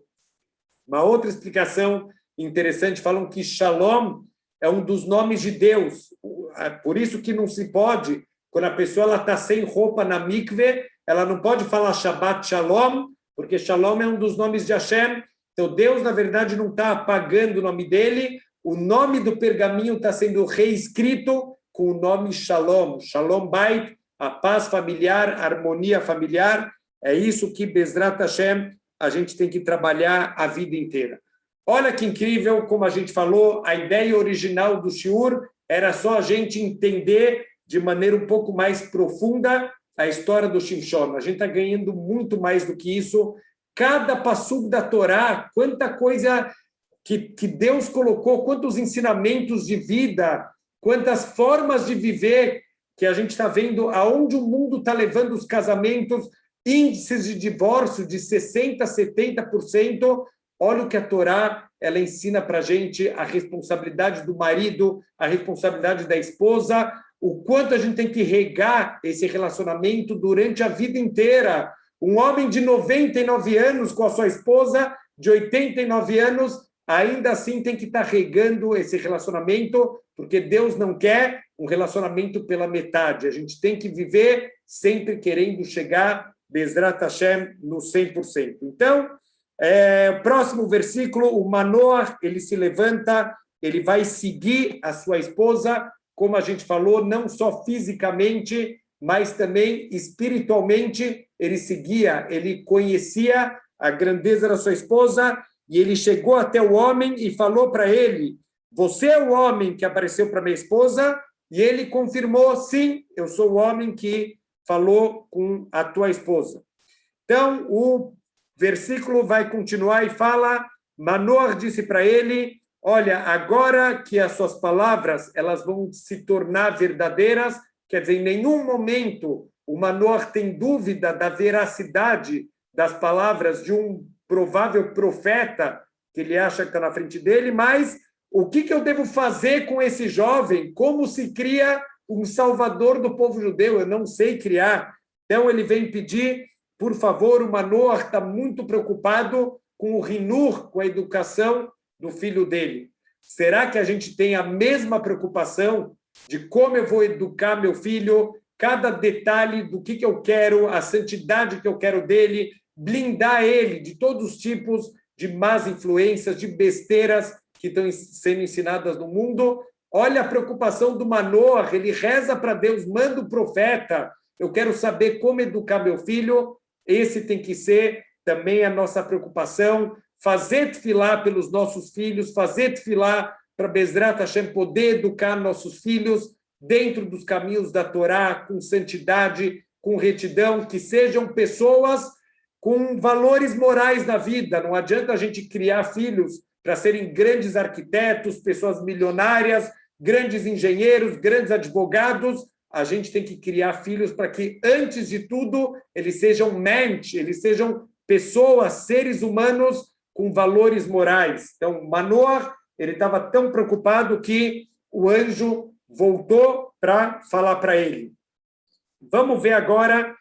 A: Uma outra explicação interessante, falam que Shalom é um dos nomes de Deus. Por isso que não se pode, quando a pessoa está sem roupa na mikve, ela não pode falar Shabbat Shalom, porque Shalom é um dos nomes de Hashem. Então, Deus, na verdade, não está apagando o nome dele. O nome do pergaminho está sendo reescrito com o nome Shalom. Shalom Bayit, a paz familiar, a harmonia familiar. É isso que, Bezrat Hashem, a gente tem que trabalhar a vida inteira. Olha que incrível, como a gente falou, a ideia original do Shiur era só a gente entender de maneira um pouco mais profunda a história do Shimshon. A gente está ganhando muito mais do que isso. Cada passug da Torá, quanta coisa que Deus colocou, quantos ensinamentos de vida, quantas formas de viver que a gente está vendo aonde o mundo está levando os casamentos, índices de divórcio de 60%, 70%. Olha o que a Torá ela ensina para a gente, a responsabilidade do marido, a responsabilidade da esposa, o quanto a gente tem que regar esse relacionamento durante a vida inteira. Um homem de 99 anos com a sua esposa de 89 anos, ainda assim tem que estar regando esse relacionamento, porque Deus não quer um relacionamento pela metade. A gente tem que viver sempre querendo chegar, Bezrat Hashem, no 100%. Então, próximo versículo, o Manoah, ele se levanta, ele vai seguir a sua esposa, como a gente falou, não só fisicamente, mas também espiritualmente, ele seguia, ele conhecia a grandeza da sua esposa, e ele chegou até o homem e falou para ele: você é o homem que apareceu para minha esposa? E ele confirmou: sim, eu sou o homem que falou com a tua esposa. Então, o versículo vai continuar e fala: Manoah disse para ele: olha, agora que as suas palavras elas vão se tornar verdadeiras, quer dizer, em nenhum momento o Manoach tem dúvida da veracidade das palavras de um provável profeta que ele acha que está na frente dele, mas o que eu devo fazer com esse jovem? Como se cria um salvador do povo judeu? Eu não sei criar. Então ele vem pedir, por favor, o Manoach está muito preocupado com o Hinur, com a educação do filho dele. Será que a gente tem a mesma preocupação de como eu vou educar meu filho, cada detalhe do que eu quero, a santidade que eu quero dele, blindar ele de todos os tipos de más influências, de besteiras que estão sendo ensinadas no mundo? Olha a preocupação do Manoach, ele reza para Deus, manda o profeta, eu quero saber como educar meu filho. Esse tem que ser também a nossa preocupação, fazer tefilá pelos nossos filhos, fazer tefilá para Bezrat Hashem poder educar nossos filhos dentro dos caminhos da Torá, com santidade, com retidão, que sejam pessoas com valores morais na vida. Não adianta a gente criar filhos para serem grandes arquitetos, pessoas milionárias, grandes engenheiros, grandes advogados. A gente tem que criar filhos para que, antes de tudo, eles sejam mensch, eles sejam pessoas, seres humanos com valores morais. Então, Manoach, ele estava tão preocupado que o anjo voltou para falar para ele. Vamos ver agora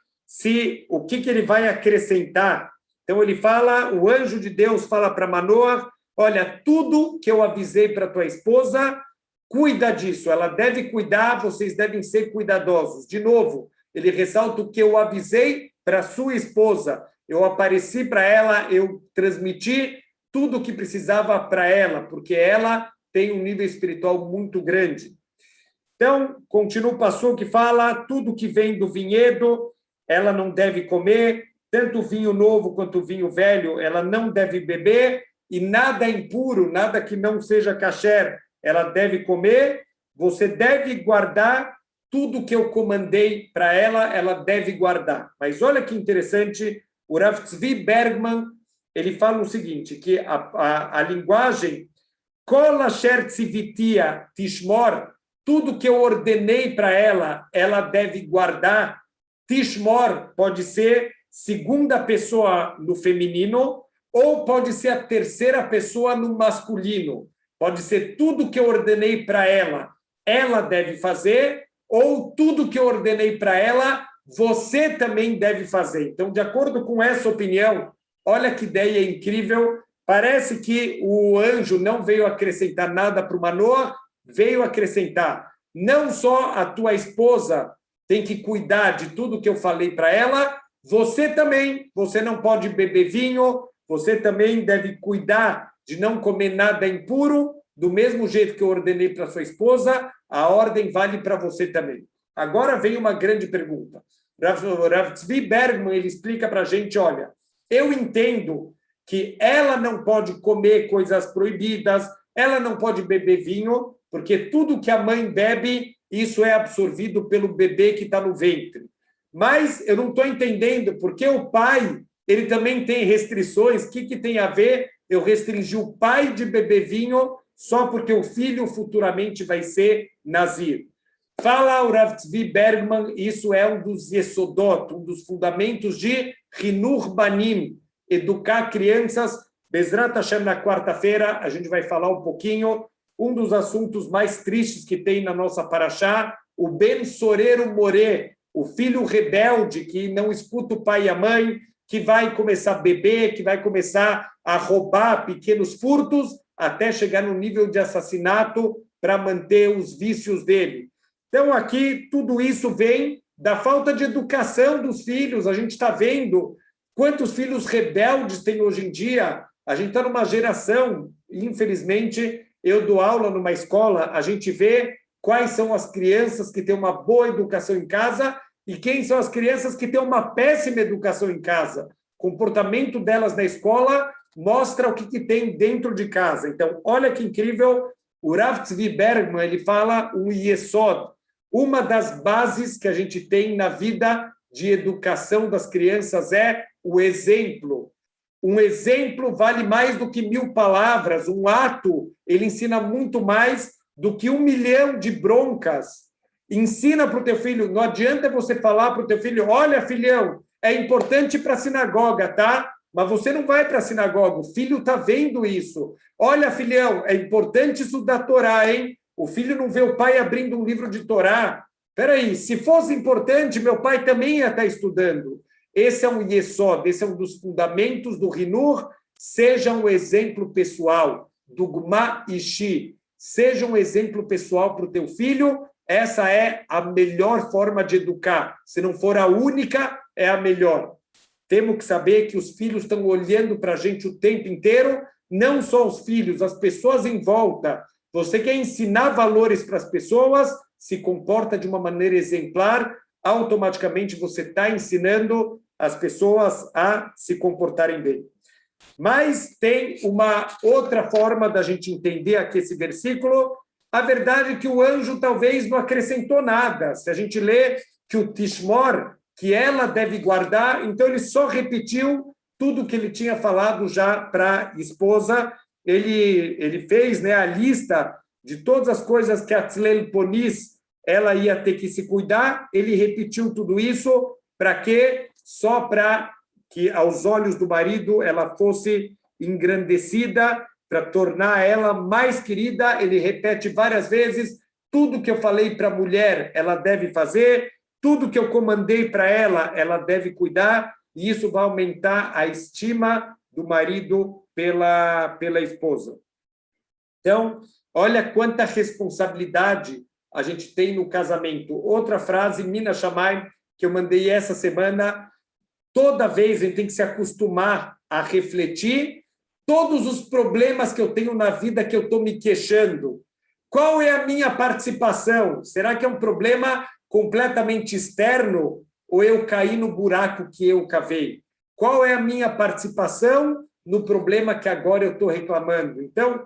A: o que ele vai acrescentar. Então, ele fala, o anjo de Deus fala para Manoach, olha, tudo que eu avisei para tua esposa, cuida disso, ela deve cuidar, vocês devem ser cuidadosos. De novo, ele ressalta o que eu avisei para sua esposa, eu apareci para ela, eu transmiti tudo o que precisava para ela, porque ela tem um nível espiritual muito grande. Então, continua o passo que fala, tudo que vem do vinhedo, ela não deve comer, tanto o vinho novo quanto o vinho velho, ela não deve beber, e nada impuro, nada que não seja kasher, ela deve comer. Você deve guardar tudo que eu comandei para ela, ela deve guardar. Mas olha que interessante, o Rav Tzvi Bergman, ele fala o seguinte, que a linguagem Kol asher tzivitia tishmor, tudo que eu ordenei para ela, ela deve guardar. Tishmor pode ser segunda pessoa no feminino ou pode ser a terceira pessoa no masculino. Pode ser tudo que eu ordenei para ela, ela deve fazer, ou tudo que eu ordenei para ela, você também deve fazer. Então, de acordo com essa opinião, olha que ideia incrível. Parece que o anjo não veio acrescentar nada para o Manoach, veio acrescentar, não só a tua esposa tem que cuidar de tudo que eu falei para ela, você também, você não pode beber vinho, você também deve cuidar de não comer nada impuro, do mesmo jeito que eu ordenei para sua esposa, a ordem vale para você também. Agora vem uma grande pergunta. Rav Tzvi Bergman, ele explica para a gente, olha, eu entendo que ela não pode comer coisas proibidas, ela não pode beber vinho, porque tudo que a mãe bebe, isso é absorvido pelo bebê que está no ventre. Mas eu não estou entendendo, porque o pai, ele também tem restrições. O que tem a ver eu restringir o pai de beber vinho só porque o filho futuramente vai ser nazir? Fala o Rav Tzvi Bergman, isso é um dos yesodot, um dos fundamentos de Hinur Banim, educar crianças. Bezrat Hashem, na quarta-feira, a gente vai falar um pouquinho, um dos assuntos mais tristes que tem na nossa paraxá, o Ben Sorero Moré, o filho rebelde que não escuta o pai e a mãe, que vai começar a beber, que vai começar a roubar pequenos furtos, até chegar no nível de assassinato para manter os vícios dele. Então, aqui, tudo isso vem da falta de educação dos filhos. A gente está vendo quantos filhos rebeldes tem hoje em dia. A gente está numa geração, infelizmente, eu dou aula numa escola, a gente vê quais são as crianças que têm uma boa educação em casa e quem são as crianças que têm uma péssima educação em casa. O comportamento delas na escola mostra o que tem dentro de casa. Então, olha que incrível, o Rav Tzvi Bergman, ele fala um yesod, uma das bases que a gente tem na vida de educação das crianças é o exemplo. Um exemplo vale mais do que 1000 palavras. Um ato, ele ensina muito mais do que 1 milhão de broncas. Ensina para o teu filho. Não adianta você falar para o teu filho, olha, filhão, é importante ir para a sinagoga, tá? Mas você não vai para a sinagoga. O filho está vendo isso. Olha, filhão, é importante estudar Torá, hein? O filho não vê o pai abrindo um livro de Torá. Espera aí, se fosse importante, meu pai também ia estar estudando. Esse é um yesod, esse é um dos fundamentos do Hinur. Seja um exemplo pessoal, do Gma Ishi. Seja um exemplo pessoal para o teu filho. Essa é a melhor forma de educar. Se não for a única, é a melhor. Temos que saber que os filhos estão olhando para a gente o tempo inteiro, não só os filhos, as pessoas em volta. Você quer ensinar valores para as pessoas, se comporta de uma maneira exemplar, automaticamente você está ensinando as pessoas a se comportarem bem. Mas tem uma outra forma da gente entender aqui esse versículo. A verdade é que o anjo talvez não acrescentou nada. Se a gente lê que o Tishmor, que ela deve guardar, então ele só repetiu tudo que ele tinha falado já para a esposa. Ele fez, né, a lista de todas as coisas que a Tzlel Ponis ela ia ter que se cuidar. Ele repetiu tudo isso para quê? Só para que aos olhos do marido ela fosse engrandecida, para tornar ela mais querida. Ele repete várias vezes, tudo que eu falei para a mulher, ela deve fazer, tudo que eu comandei para ela, ela deve cuidar, e isso vai aumentar a estima do marido pela esposa. Então, olha quanta responsabilidade a gente tem no casamento. Outra frase, Mina Shammai, que eu mandei essa semana, toda vez a gente tem que se acostumar a refletir todos os problemas que eu tenho na vida que eu estou me queixando. Qual é a minha participação? Será que é um problema completamente externo ou eu caí no buraco que eu cavei? Qual é a minha participação no problema que agora eu estou reclamando? Então,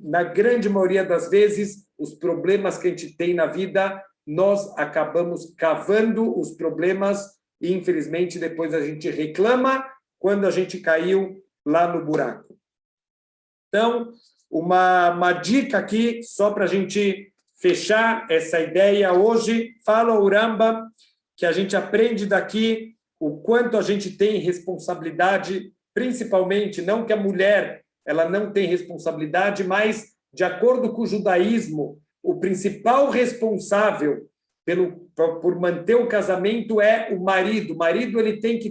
A: na grande maioria das vezes, os problemas que a gente tem na vida, nós acabamos cavando os problemas e, infelizmente, depois a gente reclama quando a gente caiu lá no buraco. Então, uma dica aqui, só para a gente fechar essa ideia hoje, fala o Rambam, que a gente aprende daqui o quanto a gente tem responsabilidade, principalmente, não que a mulher ela não tem responsabilidade, mas, de acordo com o judaísmo, o principal responsável por manter o casamento é o marido. O marido ele tem que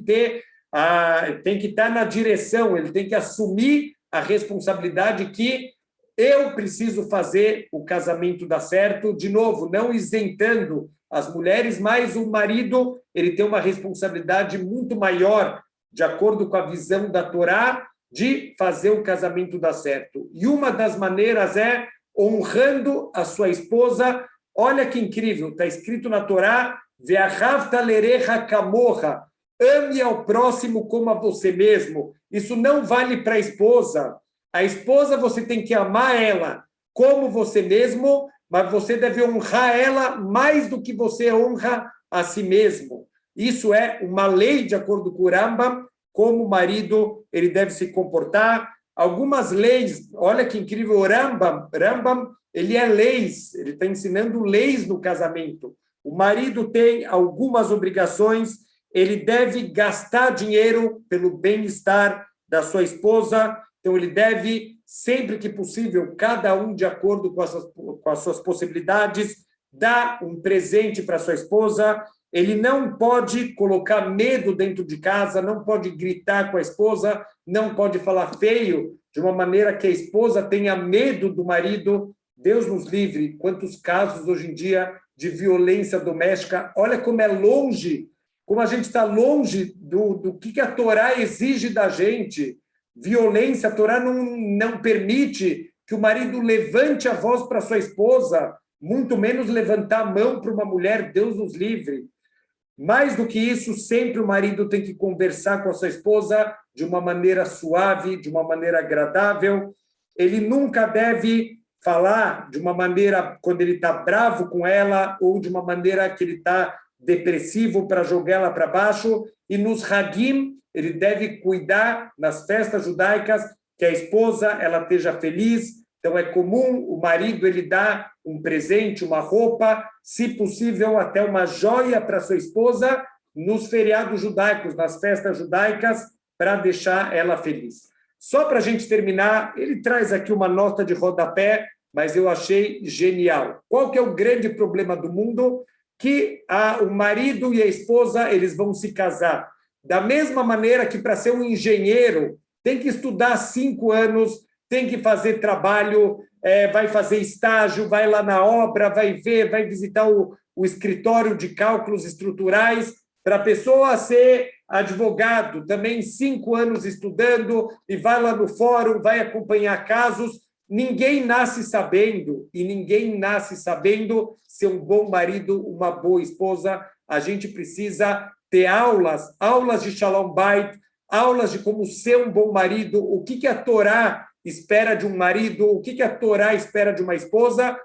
A: estar na direção, ele tem que assumir a responsabilidade que eu preciso fazer o casamento dar certo. De novo, não isentando as mulheres, mas o marido ele tem uma responsabilidade muito maior, de acordo com a visão da Torá, de fazer o casamento dar certo. E uma das maneiras é honrando a sua esposa. Olha que incrível, está escrito na Torá, Ve'ahavta lerecha kamocha, ame ao próximo como a você mesmo. Isso não vale para a esposa. A esposa você tem que amar ela como você mesmo, mas você deve honrar ela mais do que você honra a si mesmo. Isso é uma lei, de acordo com o Rambam, como o marido ele deve se comportar. Algumas leis, olha que incrível, o Rambam ele é leis, ele está ensinando leis no casamento. O marido tem algumas obrigações, ele deve gastar dinheiro pelo bem-estar da sua esposa, então ele deve, sempre que possível, cada um de acordo com as suas possibilidades, dar um presente para sua esposa. Ele não pode colocar medo dentro de casa, não pode gritar com a esposa, não pode falar feio, de uma maneira que a esposa tenha medo do marido. Deus nos livre, quantos casos hoje em dia de violência doméstica. Olha como é longe, como a gente está longe do que a Torá exige da gente. Violência, a Torá não permite que o marido levante a voz para sua esposa, muito menos levantar a mão para uma mulher. Deus nos livre. Mais do que isso, sempre o marido tem que conversar com a sua esposa de uma maneira suave, de uma maneira agradável. Ele nunca deve falar de uma maneira quando ele está bravo com ela ou de uma maneira que ele está depressivo para jogar ela para baixo. E nos Hagim, ele deve cuidar nas festas judaicas que a esposa ela esteja feliz, Então, é comum o marido ele dar um presente, uma roupa, se possível, até uma joia para sua esposa, nos feriados judaicos, nas festas judaicas, para deixar ela feliz. Só para a gente terminar, ele traz aqui uma nota de rodapé, mas eu achei genial. Qual que é o grande problema do mundo? Que o marido e a esposa eles vão se casar. Da mesma maneira que para ser um engenheiro tem que estudar 5 anos, tem que fazer trabalho, vai fazer estágio, vai lá na obra, vai ver, vai visitar o escritório de cálculos estruturais. Para a pessoa ser advogado, também 5 anos estudando, e vai lá no fórum, vai acompanhar casos. Ninguém nasce sabendo, e ninguém nasce sabendo ser um bom marido, uma boa esposa. A gente precisa ter aulas de Shalom Bait, aulas de como ser um bom marido, o que a Torá espera de um marido, o que a Torá espera de uma esposa.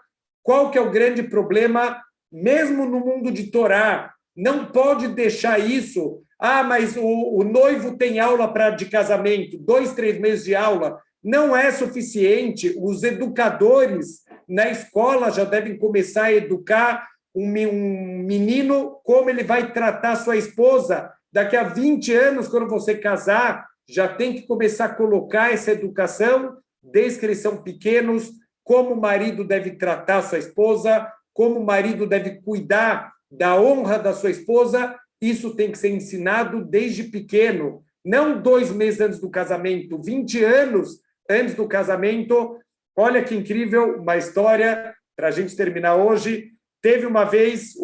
A: Qual que é o grande problema? Mesmo no mundo de Torá, não pode deixar isso. Mas o noivo tem aula de casamento, 2, 3 meses de aula. Não é suficiente. Os educadores na escola já devem começar a educar um menino como ele vai tratar sua esposa. Daqui a 20 anos, quando você casar, já tem que começar a colocar essa educação, desde que eles são pequenos, como o marido deve tratar sua esposa, como o marido deve cuidar da honra da sua esposa. Isso tem que ser ensinado desde pequeno, não 2 meses antes do casamento, 20 anos antes do casamento. Olha que incrível, uma história para a gente terminar hoje. Teve uma vez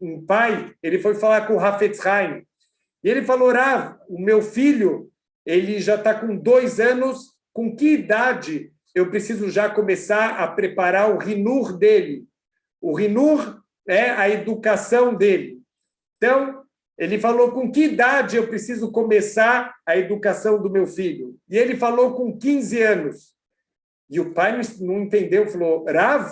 A: um pai, ele foi falar com o Hafetz Haim, e ele falou: Rav, o meu filho, ele já está com 2 anos, com que idade eu preciso já começar a preparar o rinur dele? O rinur é a educação dele. Então, ele falou: com que idade eu preciso começar a educação do meu filho? E ele falou: com 15 anos. E o pai não entendeu, falou: Rav,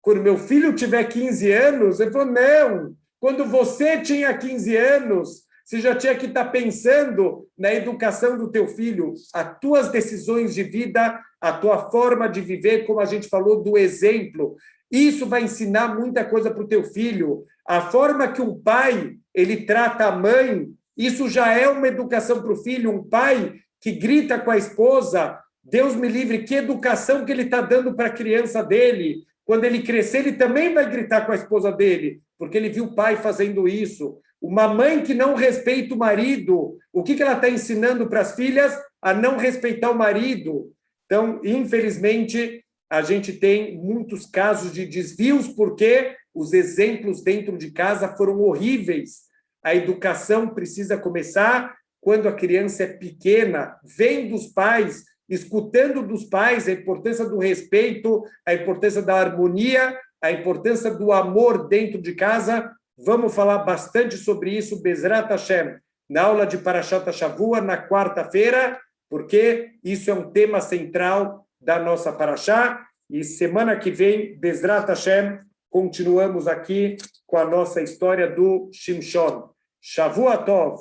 A: quando meu filho tiver 15 anos? Ele falou: não, quando você tinha 15 anos, você já tinha que estar pensando na educação do teu filho, as tuas decisões de vida, a tua forma de viver, como a gente falou, do exemplo. Isso vai ensinar muita coisa para o teu filho. A forma que um pai ele trata a mãe, isso já é uma educação para o filho. Um pai que grita com a esposa, Deus me livre, que educação que ele está dando para a criança dele. Quando ele crescer, ele também vai gritar com a esposa dele, porque ele viu o pai fazendo isso. Uma mãe que não respeita o marido, o que ela está ensinando para as filhas? A não respeitar o marido. Então, infelizmente, a gente tem muitos casos de desvios, porque os exemplos dentro de casa foram horríveis. A educação precisa começar quando a criança é pequena, vem dos pais, escutando dos pais a importância do respeito, a importância da harmonia, a importância do amor dentro de casa. Vamos falar bastante sobre isso, Bezrat Hashem, na aula de Parashat Shavua, na quarta-feira, porque isso é um tema central da nossa Parashá. E semana que vem, Bezrat Hashem, continuamos aqui com a nossa história do Shimshon. Shavua Tov!